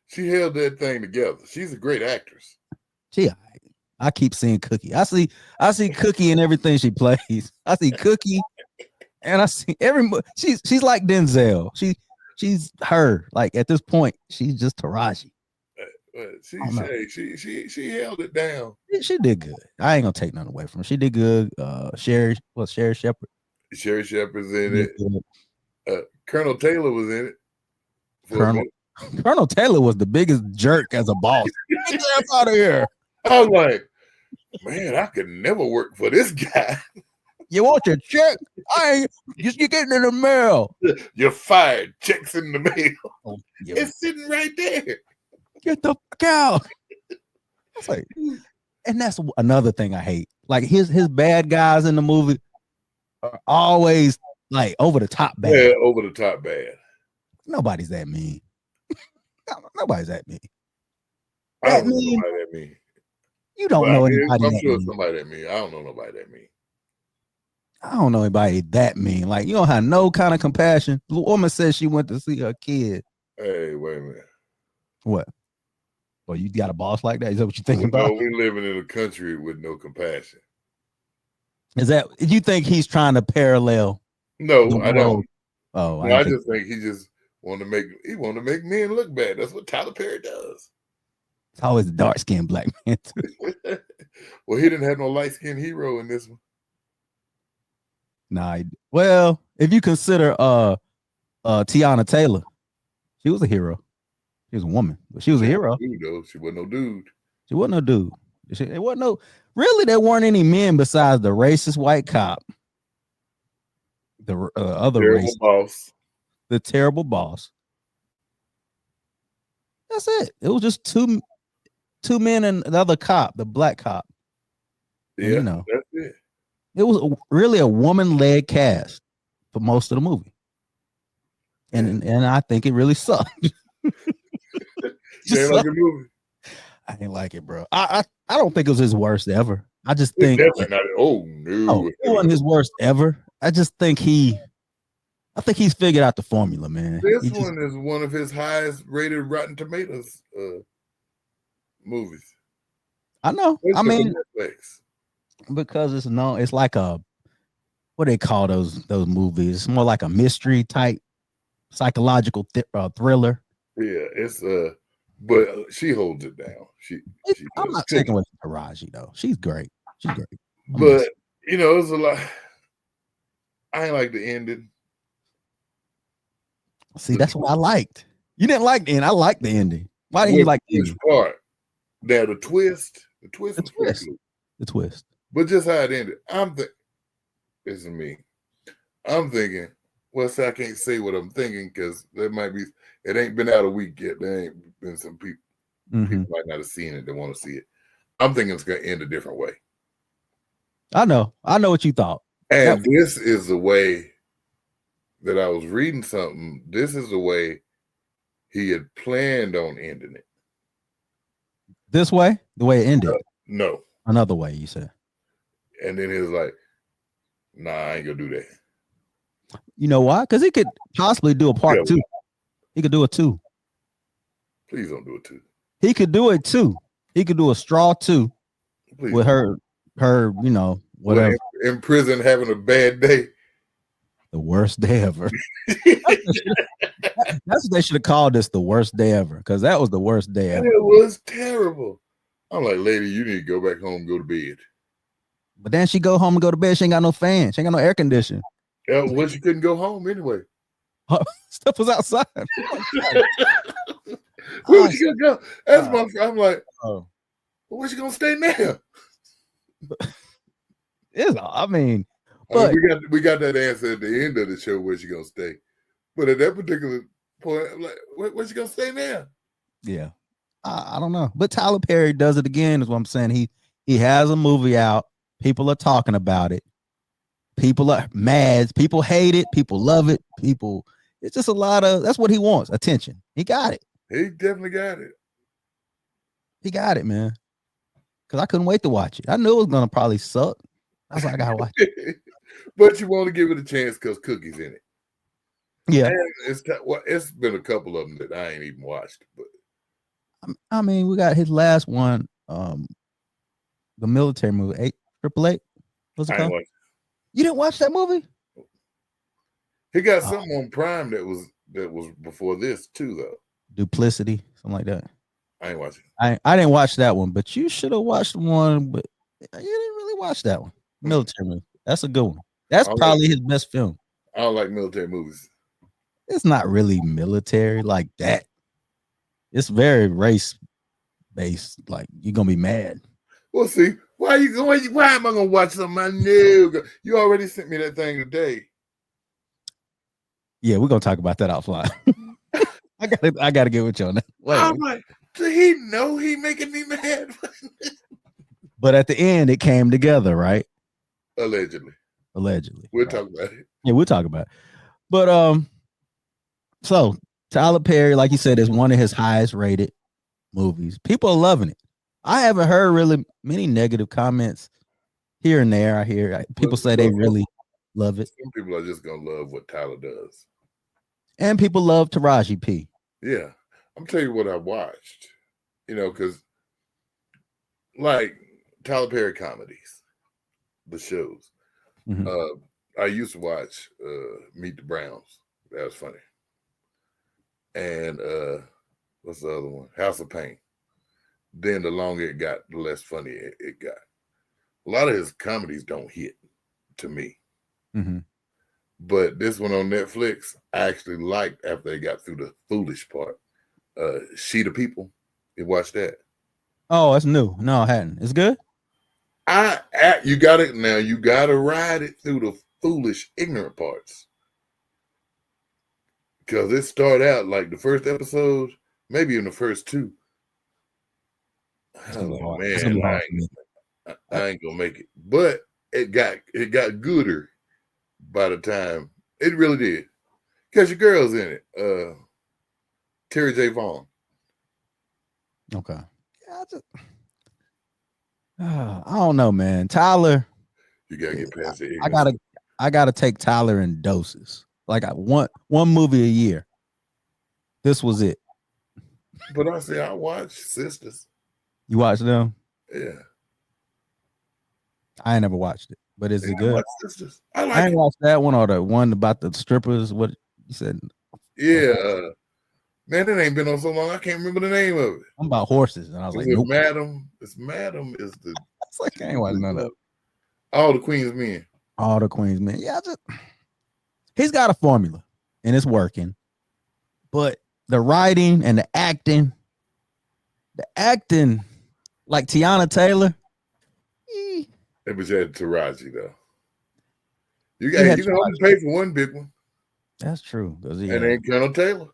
She held that thing together. She's a great actress. I keep seeing Cookie. I see Cookie in everything she plays. I see Cookie, and I see she's like Denzel. She's her. Like at this point, she's just Taraji. She held it down. She did good. I ain't gonna take nothing away from her. She did good. Sherry Shepherd. Sherry Shepherd's in it. Colonel Taylor was in it. Colonel Taylor was the biggest jerk as a boss. Get your ass out of here. I was like, man, I could never work for this guy. You want your check? You're getting in the mail. You're fired. Check's in the mail. Oh, it's sitting right there. Get the fuck out. I was like, and that's another thing I hate. Like his bad guys in the movie are always like over the top bad. Yeah, over the top bad. Nobody's that mean. Nobody's that mean. I don't know nobody that mean. You don't know anybody I'm that sure mean. Somebody that mean. I don't know nobody that mean. I don't know anybody that mean. Like, you don't have no kind of compassion. The woman says she went to see her kid. Hey, wait a minute. What? Well, you got a boss like that? Is that what you're thinking about? No, we're living in a country with no compassion. You think he's trying to parallel? No, I don't. Oh, no, I just think he just want to make men look bad. That's what Tyler Perry does. It's always a dark-skinned black man too. Well, he didn't have no light-skinned hero in this one. Nah. Well, if you consider Tiana Taylor, she was a hero. She was a woman, but she was a hero. She wasn't no dude. She wasn't no dude. It wasn't no. Really, there weren't any men besides the racist white cop, the other terrible boss, the terrible boss. That's it. It was just two men and the other cop, the black cop. Yeah, and, that's it. It was really a woman-led cast for most of the movie, and I think it really sucked. You ain't like the movie? I didn't like it, bro. I don't think it was his worst ever. I just It's think definitely not. Oh no, it wasn't his worst ever. I just think he's figured out the formula, man. This one is one of his highest rated Rotten Tomatoes movies. I know. It's I mean, Netflix. because it's known, it's like a what do they call those movies? It's more like a mystery type psychological thriller. Yeah, it's but she holds it down. She I'm not taking away from Taraji though. She's great. She's great. But you know, it's a lot. I ain't like the ending. See, that's what I liked. You didn't like the end. I liked the ending. Why didn't you like the ending? Part? Now the twist was pretty cool. The twist. But just how it ended, this is me. I'm thinking, well, see, I can't say what I'm thinking because there might be, it ain't been out a week yet. There ain't been some people, people might not have seen it, they want to see it. I'm thinking it's going to end a different way. I know what you thought. And this is the way that I was reading something. This is the way he had planned on ending it. This way? The way it ended? No. Another way, you said. And then he was like, nah, I ain't gonna do that. You know why? Because he could possibly do a part 2. He could do a 2. Please don't do a 2. He could do it 2. He could do a straw 2 with her, you know, whatever. In prison having a bad day. The worst day ever. That's what they should have called this, the worst day ever, because that was the worst day ever. It was terrible. I'm like, lady, you need to go back home and go to bed. But then she go home and go to bed. She ain't got no fan. She ain't got no air conditioning. Well, she couldn't go home anyway. Stuff was outside. Where was she gonna go? That's my friend. I'm like, where's she gonna stay now? I mean, we got that answer at the end of the show where she gonna stay. But at that particular point, I'm like, where's she gonna stay now? Yeah. I don't know. But Tyler Perry does it again, is what I'm saying. He has a movie out. People are talking about it. People are mad. People hate it. People love it. It's just a lot of, that's what he wants. Attention. He got it. He definitely got it. He got it, man. Because I couldn't wait to watch it. I knew it was going to probably suck. I was like, I got to watch it. But you want to give it a chance because Cookie's in it. Yeah. And it's been a couple of them that I ain't even watched. But I mean, we got his last one, the military movie, 888. What's it called? You didn't watch that movie? He got something on Prime that was before this too, though. Duplicity, something like that. I ain't watching. I didn't watch that one, but you should have watched one. But you didn't really watch that one. Military movie. That's a good one. That's probably his best film. I don't like military movies. It's not really military like that. It's very race based. Like, you're gonna be mad. Well, see, why am I gonna watch something I knew? You already sent me that thing today. Yeah, we're gonna talk about that offline. I gotta get with you on that. I'm like, do he know he making me mad? But at the end, it came together, right? Allegedly. We'll talk about it. Yeah, we'll talk about it. But so Tyler Perry, like you said, is one of his highest rated movies. People are loving it. I haven't heard really many negative comments here and there. I hear people say they really love it. Some people are just gonna love what Tyler does. And people love Taraji P. Yeah. I'm telling you what I watched. You know, because like Tyler Perry comedies, the shows. I used to watch Meet the Browns. That was funny. And what's the other one? House of Pain. Then the longer it got, the less funny it got. A lot of his comedies don't hit to me. But this one on Netflix, I actually liked after they got through the foolish part. Sheet of People. You watched that? Oh, it's new. No, I hadn't. It's good? You got it now. You got to ride it through the foolish, ignorant parts. Because it started out like the first episode, maybe in the first 2. Oh, man, I ain't gonna make it. But it got gooder by the time. It really did. Because your girl's in it. Terry J. Vaughn. Okay. Yeah, I don't know, man. Tyler, You gotta get past the I ignorance. gotta I gotta take Tyler in doses. Like one movie a year. This was it. But I say I watch Sisters. You watched them? Yeah. I ain't never watched it, but is Yeah, it I good? watch Sisters. I I like ain't it. watched that one or the one about the strippers. What you said? Yeah. Man, it ain't been on so long. I can't remember the name of it. I'm about horses, and I was Is like, it nope. Madam? It's Madam is the It's like I ain't watching none of that. all the Queen's Men. All the Queens, man. Yeah, he's got a formula, and it's working. But the writing and the acting, like Tiana Taylor. It was at Taraji though. You He had can only pay for one big one. That's true. And ain't Colonel Taylor.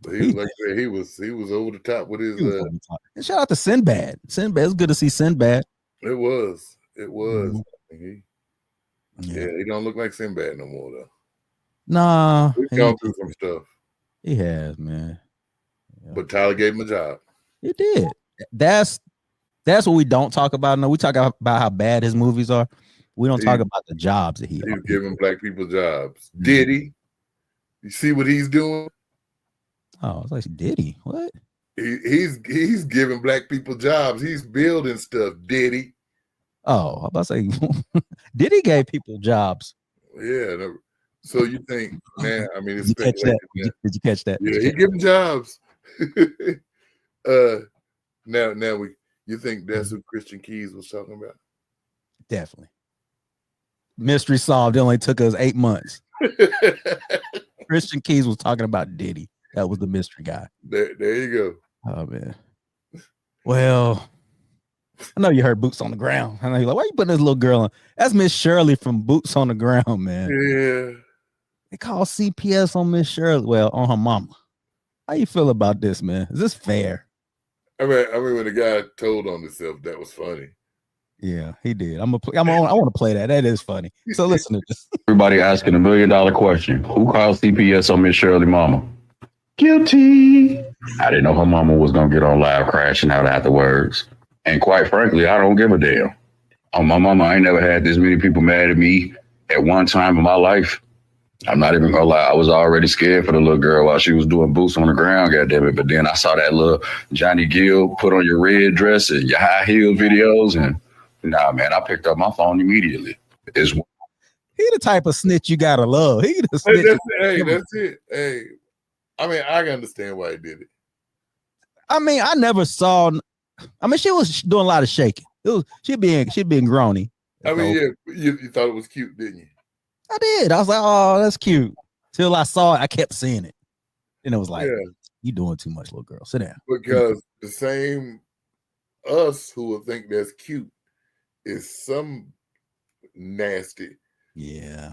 But he was he was over the top with his and shout out to Sinbad. Sinbad, it's good to see Sinbad. It was. Mm-hmm. Yeah, he don't look like Sinbad no more though. Nah. He's gone through some stuff. He has, man. Yeah. But Tyler gave him a job. He did. That's what we don't talk about. No, we talk about how bad his movies are. We don't talk about the jobs that he's giving black people jobs. Mm-hmm. Did he? You see what he's doing? Oh, it's like, did he? What? He's giving black people jobs. He's building stuff. Did he? Oh, I'm about to say, did he gave people jobs? Yeah. So you think, man? I mean, it's did you catch that? Yeah, he giving jobs. Now you think that's who Christian Keys was talking about? Definitely. Mystery solved. It only took us 8 months. Christian Keys was talking about Diddy. That was the mystery guy. There you go. Oh man. Well, I know you heard Boots on the Ground. I know you're like, why are you putting this little girl on? That's Miss Shirley from Boots on the Ground, man. Yeah. They call CPS on Miss Shirley. Well, on her mama. How you feel about this, man? Is this fair? I mean, when the guy told on himself, that was funny. Yeah, he did. I want to play that. That is funny. So listen to this. Everybody asking $1 million question. Who called CPS on Miss Shirley mama? Guilty. I didn't know her mama was going to get on live crashing out afterwards. And quite frankly, I don't give a damn. On my mama, I ain't never had this many people mad at me at one time in my life. I'm not even gonna lie. I was already scared for the little girl while she was doing Boots on the Ground, goddammit. But then I saw that little Johnny Gill put on your red dress and your high heel videos, and nah, man, I picked up my phone immediately. He the type of snitch you gotta love. He the snitch. That's it. Hey, I mean, I can understand why he did it. I mean, I never saw. I mean, she was doing a lot of shaking. She being grony. I mean, yeah, you thought it was cute, didn't you? I did. I was like, oh, that's cute. Till I saw it, I kept seeing it. And it was like, you doing too much, little girl. Sit down. Because the same us who will think that's cute is some nasty. Yeah.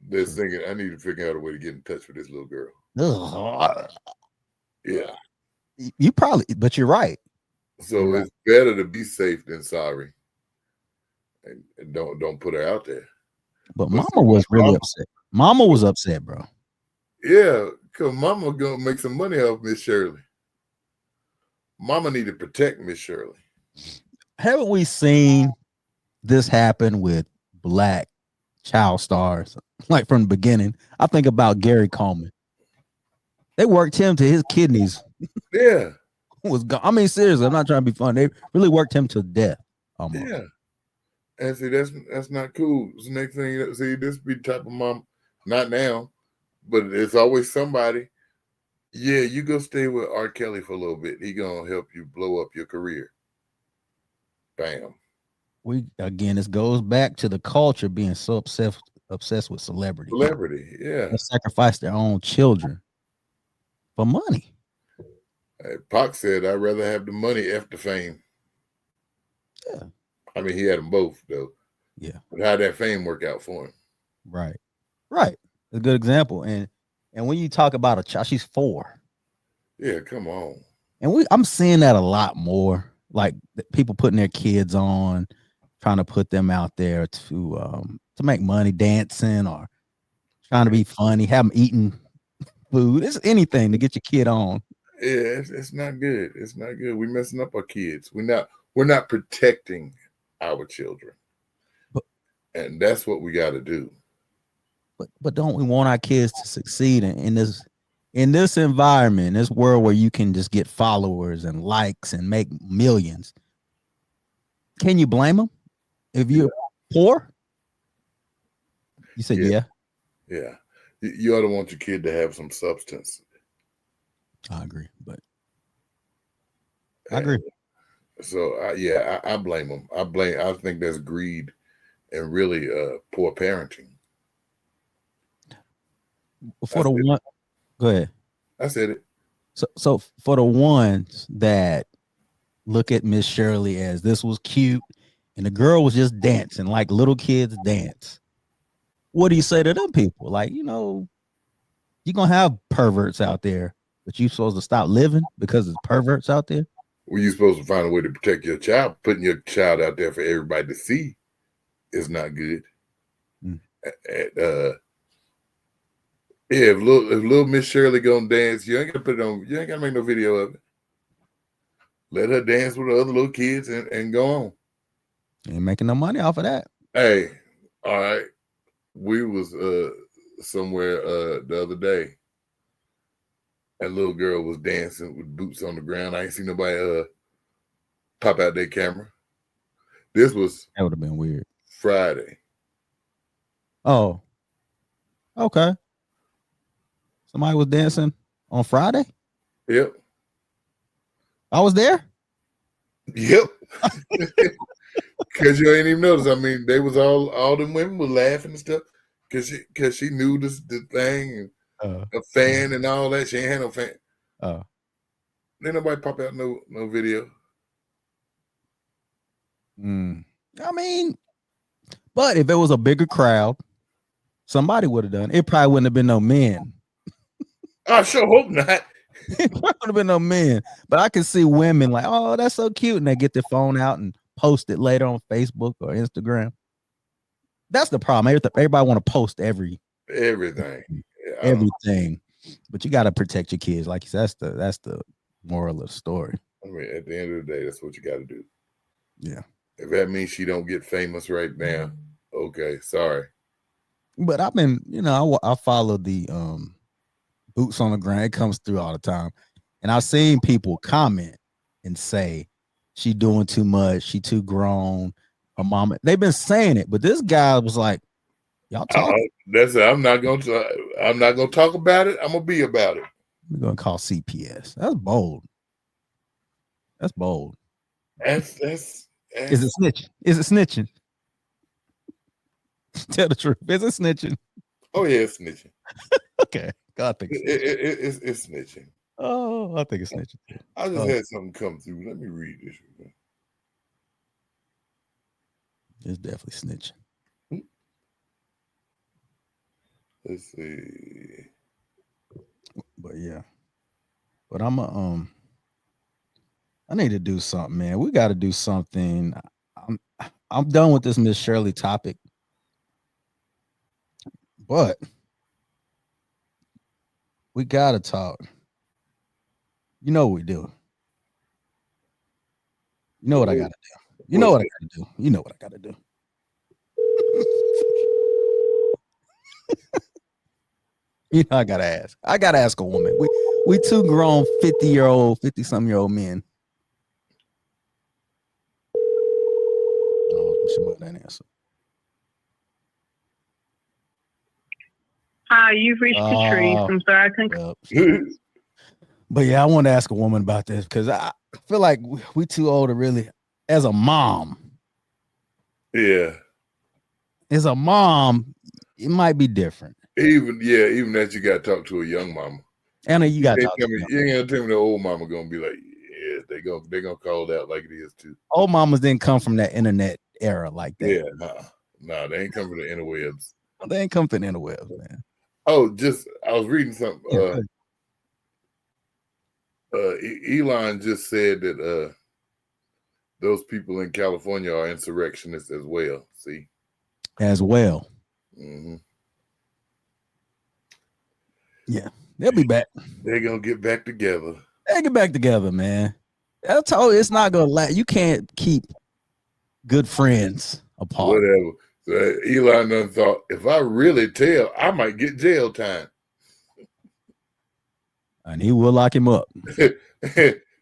That's thinking, I need to figure out a way to get in touch with this little girl. Ugh. Yeah. You probably, but you're right. So it's better to be safe than sorry. And don't put her out there. But Mama was really upset. Mama was upset, bro. Yeah, because Mama gonna make some money off Miss Shirley. Mama need to protect Miss Shirley. Haven't we seen this happen with black child stars? Like from the beginning. I think about Gary Coleman. They worked him to his kidneys. Yeah. Was gone. I mean, seriously, I'm not trying to be funny. They really worked him to death. Almost. Yeah. And see, that's not cool. It's the next thing, see, this be the type of mom, not now, but it's always somebody. Yeah, you go stay with R. Kelly for a little bit. He gonna help you blow up your career. Bam. This goes back to the culture being so obsessed with celebrity. Yeah. They sacrifice their own children for money. Pac said, I'd rather have the money after fame. Yeah. I mean, he had them both, though. Yeah. But how'd that fame work out for him? Right. A good example. And when you talk about a child, she's 4. Yeah, come on. And I'm seeing that a lot more. Like people putting their kids on, trying to put them out there to make money, dancing or trying to be funny, have them eating food. It's anything to get your kid on. Yeah, it's not good. It's not good. We're messing up our kids. We're not protecting our children. But, and that's what we got to do. But don't we want our kids to succeed in this environment, this world where you can just get followers and likes and make millions? Can you blame them if you're poor? You said yeah. You ought to want your kid to have some substance. I agree, but I agree. So I blame them. I think that's greed and really poor parenting. For the one, go ahead. I said it. So for the ones that look at Miss Shirley as this was cute and the girl was just dancing like little kids dance, what do you say to them people? Like, you're gonna have perverts out there, but you supposed to stop living because there's perverts out there? Well, you're supposed to find a way to protect your child. Putting your child out there for everybody to see is not good. If little Miss Shirley gonna dance, you ain't gonna put it on. You ain't gotta make no video of it. Let her dance with the other little kids and go on. Ain't making no money off of that. Hey, all right. We was somewhere the other day. That little girl was dancing with boots on the ground. I ain't seen nobody pop out their camera. That would have been weird. Friday. Oh, okay. Somebody was dancing on Friday? Yep. I was there? Yep. Because you ain't even noticed. I mean, they was all them women were laughing and stuff because she knew the thing and a fan and all that. She ain't had no fan. Ain't nobody pop out no video. I mean, but if it was a bigger crowd, somebody would have done it. It probably wouldn't have been no men. I sure hope not. It probably would have been no men. But I can see women like, oh, that's so cute. And they get their phone out and post it later on Facebook or Instagram. That's the problem. Everybody want to post everything. Everything. But you got to protect your kids. Like you said, that's the moral of the story. I mean, at the end of the day, that's what you got to do. Yeah. If that means she don't get famous right now, okay, sorry. But I've been, I follow the boots on the ground. It comes through all the time. And I've seen people comment and say, she doing too much. She too grown. Her mama. They've been saying it, but this guy was like, y'all talk. That's it. I'm not gonna talk about it. I'm gonna be about it. We're gonna call CPS. That's bold. That's bold. That's Is it snitching? Is it snitching? Tell the truth. Is it snitching? Oh yeah, it's snitching. Okay. God, I think it's snitching. Oh, I think it's snitching. I just had something come through. Let me read this. It's definitely snitching. Let's see. But yeah. But I need to do something, man. We got to do something. I'm done with this Miss Shirley topic. But we got to talk. You know what we do. You know what I got to do. You know what I got to do. You know what I got to do. I got to ask. I got to ask a woman. We two grown 50-something-year-old men. Oh, she might not answer. Hi, you've reached Patrice. I'm sorry I couldn't. But yeah, I want to ask a woman about this because I feel like we too old to really, as a mom. Yeah. As a mom, it might be different. Even that you got to talk to a young mama. And you got to talk to me. You ain't gonna tell me the old mama gonna be like, yeah, they gonna call that like it is too. Old mamas didn't come from that internet era like that. Yeah, nah, they ain't come from the interwebs. They ain't come from the interwebs, man. Oh, I was reading something. Elon just said that those people in California are insurrectionists as well. See, as well. Mm-hmm. Yeah, they'll be back. They're gonna get back together. They get back together, man. I told you it's not gonna last. You can't keep good friends apart. Whatever. So Elon done thought, if I really tell, I might get jail time. And he will lock him up.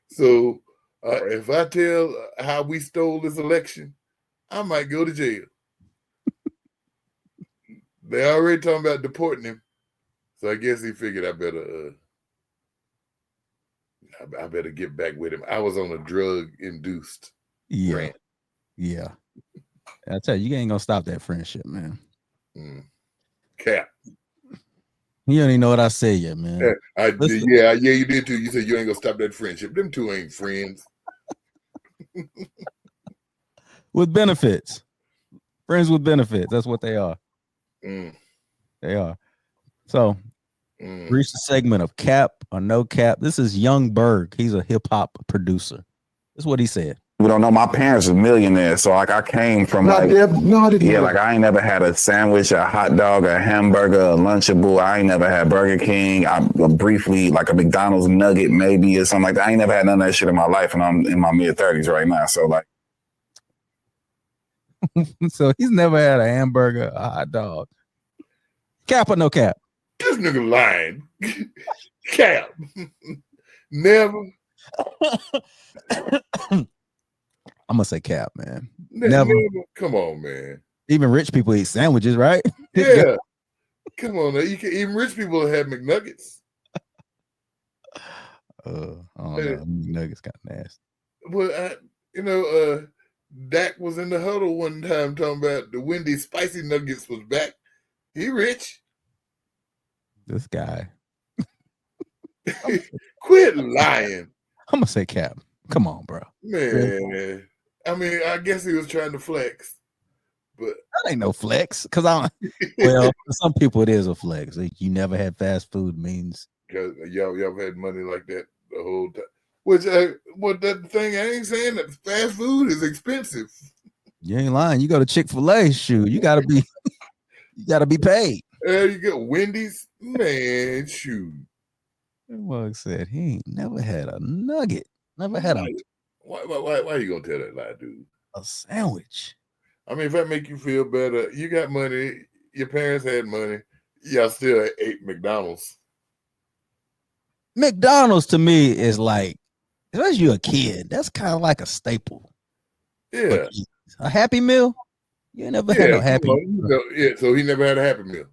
So if I tell how we stole this election, I might go to jail. They already talking about deporting him. So I guess he figured I better get back with him. I was on a drug-induced rant. Yeah. I tell you ain't gonna stop that friendship, man. Cap. You don't even know what I said yet, man. Yeah, you did too. You said you ain't gonna stop that friendship. Them two ain't friends. With benefits. Friends with benefits. That's what they are. They are. So reach the segment of cap or no cap. This is Young Berg. He's a hip-hop producer. That's what he said. We don't know. My parents are millionaires, so like I came from I didn't like I ain't never had a sandwich, a hot dog, a hamburger, a Lunchable. I ain't never had Burger King. I briefly like a McDonald's nugget maybe or something like that. I ain't never had none of that shit in my life, and I'm in my mid-30s right now. So like, so he's never had a hamburger, a hot dog. Cap or no cap? This nigga lying. Cap. Never. I'm gonna say cap, man. Never. Come on, man. Even rich people eat sandwiches, right? Yeah. Come on, even rich people have McNuggets. I don't know. Nuggets got nasty. Well, Dak was in the huddle one time talking about the Wendy's spicy nuggets was back. He rich. This guy. Quit lying. I'm gonna say cap. Come on, bro. Man. I mean, I guess he was trying to flex, but that ain't no flex. Cause well, for some people it is a flex. Like, you never had fast food means because y'all had money like that the whole time. Which that thing I ain't saying that fast food is expensive. You ain't lying. You go to Chick-fil-A, shoot, you gotta be paid. You go Wendy's, man, shoot. Mug said he ain't never had a nugget. Never had a. Why are you gonna tell that lie, dude? A sandwich. I mean, if that make you feel better, you got money. Your parents had money. Y'all still ate McDonald's. McDonald's to me is like, especially you a kid, that's kind of like a staple. Yeah. A Happy Meal? You never had a Happy Meal. Yeah, so he never had a Happy Meal.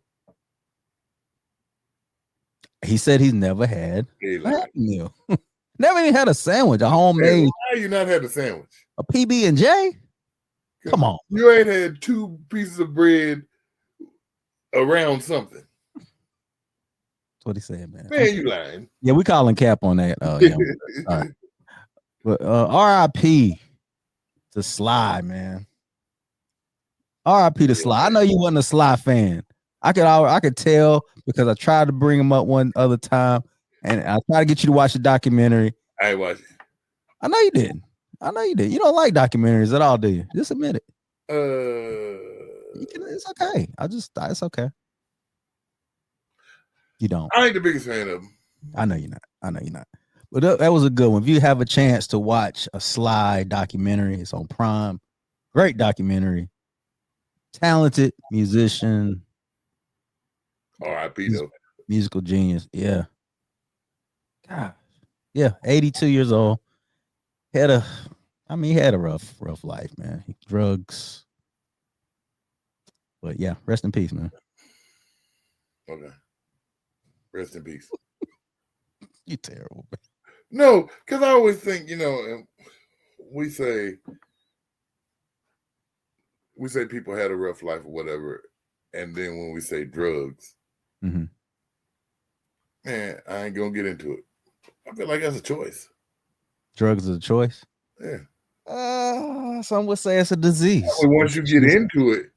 He said he's never had a Happy Meal. Never even had a sandwich, a homemade. Why you not had a sandwich? A PB&J? Come on. You ain't had 2 pieces of bread around something. That's what he said, man. Man, you lying. Yeah, we calling cap on that. Yeah. All right. But RIP to Sly, man. RIP to Sly. I know you wasn't a Sly fan. I could tell because I tried to bring him up one other time, and I tried to get you to watch the documentary. I ain't watching. I know you didn't. You don't like documentaries at all, do you? Just admit it. It's okay. It's okay. You don't. I ain't the biggest fan of them. I know you're not. But that was a good one. If you have a chance to watch a Sly documentary, it's on Prime. Great documentary. Talented musician. R.I.P. though. Musical genius. Yeah. God. Yeah. 82 years old. He had a rough life, man. Drugs. But yeah, rest in peace, man. Okay. Rest in peace. You terrible, man. No, because I always think, we say people had a rough life or whatever, and then when we say drugs, man, I ain't gonna get into it. I feel like that's a choice. Drugs is a choice? Yeah. Some would say it's a disease. Once you get into it,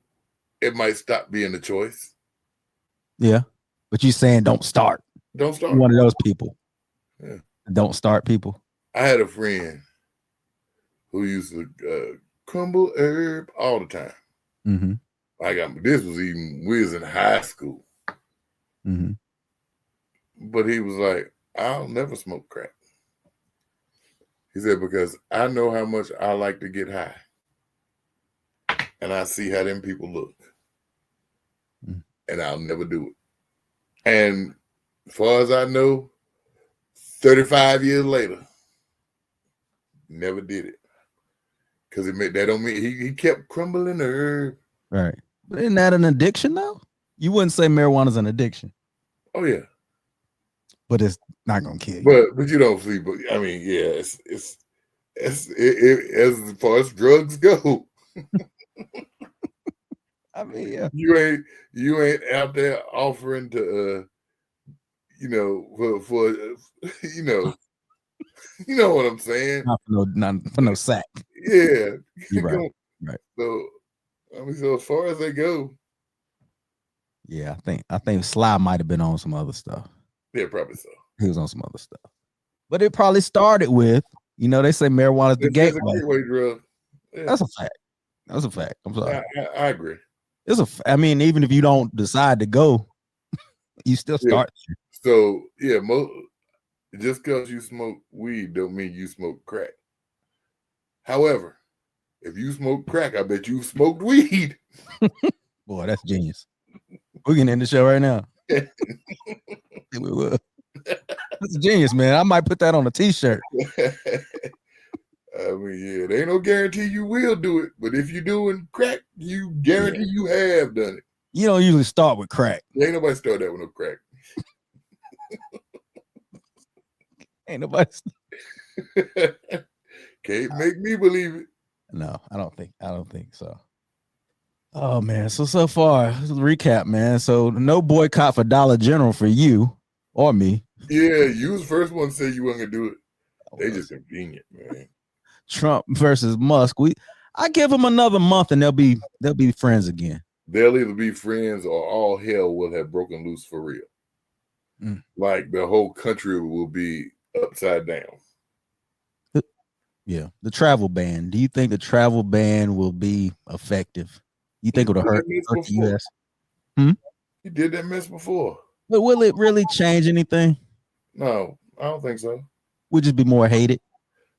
it might stop being a choice. Yeah. But you saying don't start. Don't start. You're one of those people. Yeah. Don't start people. I had a friend who used to crumble herb all the time. This was even, we was in high school. But he was like, I'll never smoke crack. He said, because I know how much I like to get high. And I see how them people look. And I'll never do it. And as far as I know, 35 years later, never did it. Because that don't mean he kept crumbling the herb. Right. But isn't that an addiction though? You wouldn't say marijuana's an addiction. Oh yeah. But it's not gonna kill you. But you don't see, but I mean, yeah, it's as far as drugs go. I mean, yeah. You ain't out there offering to for you know what I'm saying? Not for no sack. Yeah. You're right. Right. So I mean, so as far as they go. Yeah, I think Sly might have been on some other stuff. Yeah, probably so. He was on some other stuff. But it probably started with, they say marijuana is the gateway. Drug. Yeah. That's a fact. That's a fact. I'm sorry. I agree. I mean, even if you don't decide to go, you still start. Yeah. So yeah, just because you smoke weed don't mean you smoke crack. However, if you smoke crack, I bet you smoked weed. Boy, that's genius. We can end the show right now. We will. That's genius, man. I might put that on a t-shirt. I mean, yeah, there ain't no guarantee you will do it, but if you're doing crack, you guarantee you have done it. You don't usually start with crack. Ain't nobody start that with no crack. Ain't nobody. Can't make me believe it. No, I don't think so. Oh man, so far, recap, man. So no boycott for Dollar General for you or me. Yeah, you was the first one to say you weren't gonna do it. They just convenient, man. Trump versus Musk. I give them another month and they'll be friends again. They'll either be friends or all hell will have broken loose for real. Like the whole country will be upside down. Yeah, the travel ban. Do you think the travel ban will be effective? You think it'll hurt the U.S.? He did that mess before. But will it really change anything? No, I don't think so. We'll just be more hated.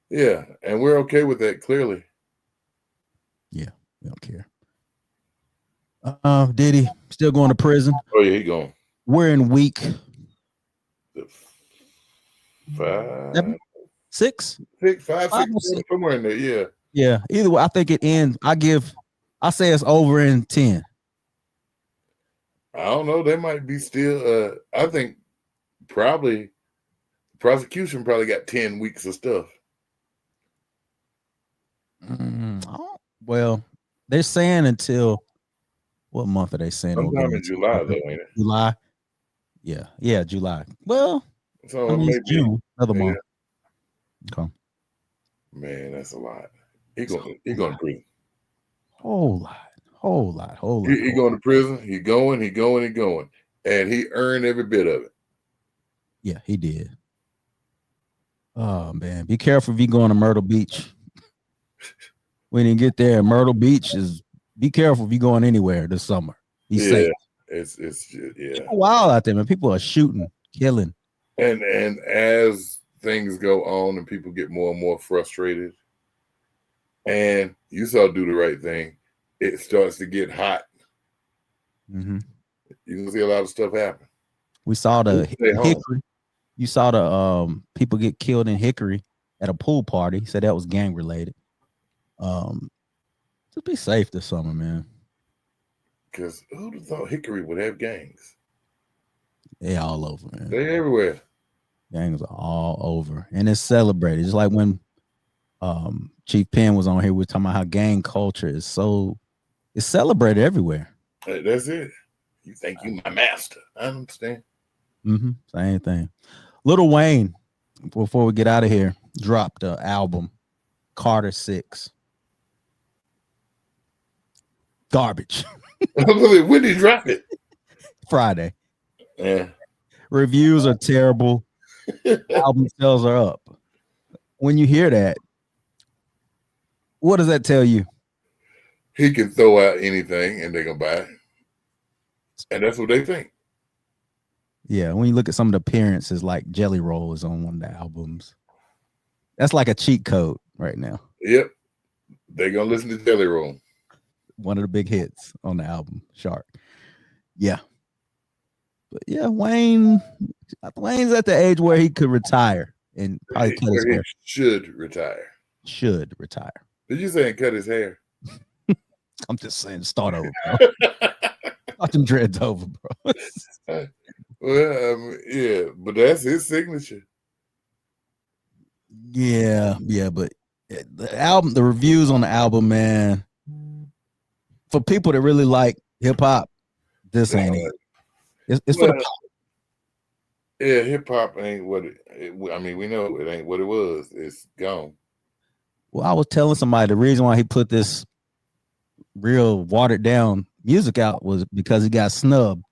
Yeah, and we're okay with that, clearly. Yeah, we don't care. Diddy still going to prison? Oh, yeah, he going. We're in week 5, 6, 6, 5, 6, somewhere in there. Yeah. Yeah. Either way, I think it ends. I say it's over in 10. I don't know. They might be still. I think probably prosecution probably got 10 weeks of stuff. Well, they're saying until what month are they saying? Sometime in July, though, ain't it? July. Yeah, July. Well, so I mean, maybe June, another month. Okay. Man, that's a lot. He going to prison. Whole lot. He going to prison. He going, and he earned every bit of it. Yeah, he did. Oh man, be careful if you going to Myrtle Beach. When you get there, Myrtle Beach be careful if you're going anywhere this summer. Be safe. It's People wild out there, man. People are shooting, killing. And as things go on and people get more and more frustrated, and you saw Do the Right Thing, it starts to get hot. You can see a lot of stuff happen. We saw the Hickory. You saw the people get killed in Hickory at a pool party. Said that was gang related. Just be safe this summer, man. Because who'd have thought Hickory would have gangs? They all over, man. They everywhere. Gangs are all over, and it's celebrated. Just like when Chief Penn was on here, we were talking about how gang culture is it's celebrated everywhere. That's it. You think you my master? I understand. Same thing. Lil Wayne, before we get out of here, dropped an album, Carter 6. Garbage. When did he drop it? Friday. Yeah. Reviews are terrible. Album sales are up. When you hear that, what does that tell you? He can throw out anything and they're gonna buy it. And that's what they think. Yeah, when you look at some of the appearances, like Jelly Roll is on one of the albums. That's like a cheat code right now. Yep. They're going to listen to Jelly Roll. One of the big hits on the album, Shark. Yeah. But yeah, Wayne's at the age where he could retire and probably cut his hair. Should retire. Should retire. Did you say cut his hair? I'm just saying, start over, bro. Start them dreads over, bro. Well, yeah, but that's his signature. Yeah, but the reviews on the album, man, for people that really like hip hop, this ain't it. It's for the pop. Yeah, hip hop ain't what I mean, we know it ain't what it was. It's gone. Well, I was telling somebody the reason why he put this real watered down music out was because he got snubbed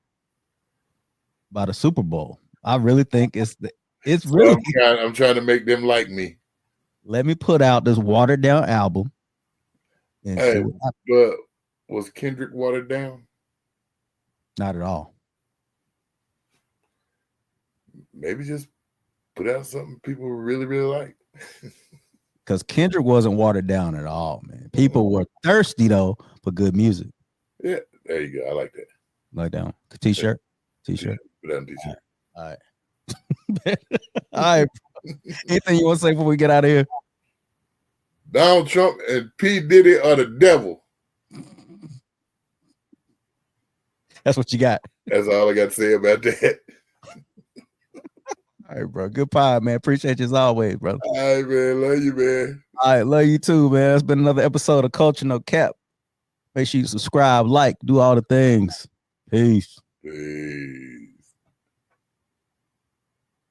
by the Super Bowl. I really think it's really. I'm trying to make them like me. Let me put out this watered down album. And but was Kendrick watered down? Not at all. Maybe just put out something people really, really like. Because Kendrick wasn't watered down at all, man. People were thirsty though for good music. Yeah, there you go. I like that. Like down. T-shirt. Yeah, put out a T-shirt. All right. All right. Anything you want to say before we get out of here? Donald Trump and P. Diddy are the devil. That's what you got. That's all I got to say about that. All right, bro. Good pie, man. Appreciate you as always, brother. All right, man. Love you, man. All right, love you too, man. It's been another episode of Culture No Cap. Make sure you subscribe, like, do all the things. Peace. Peace.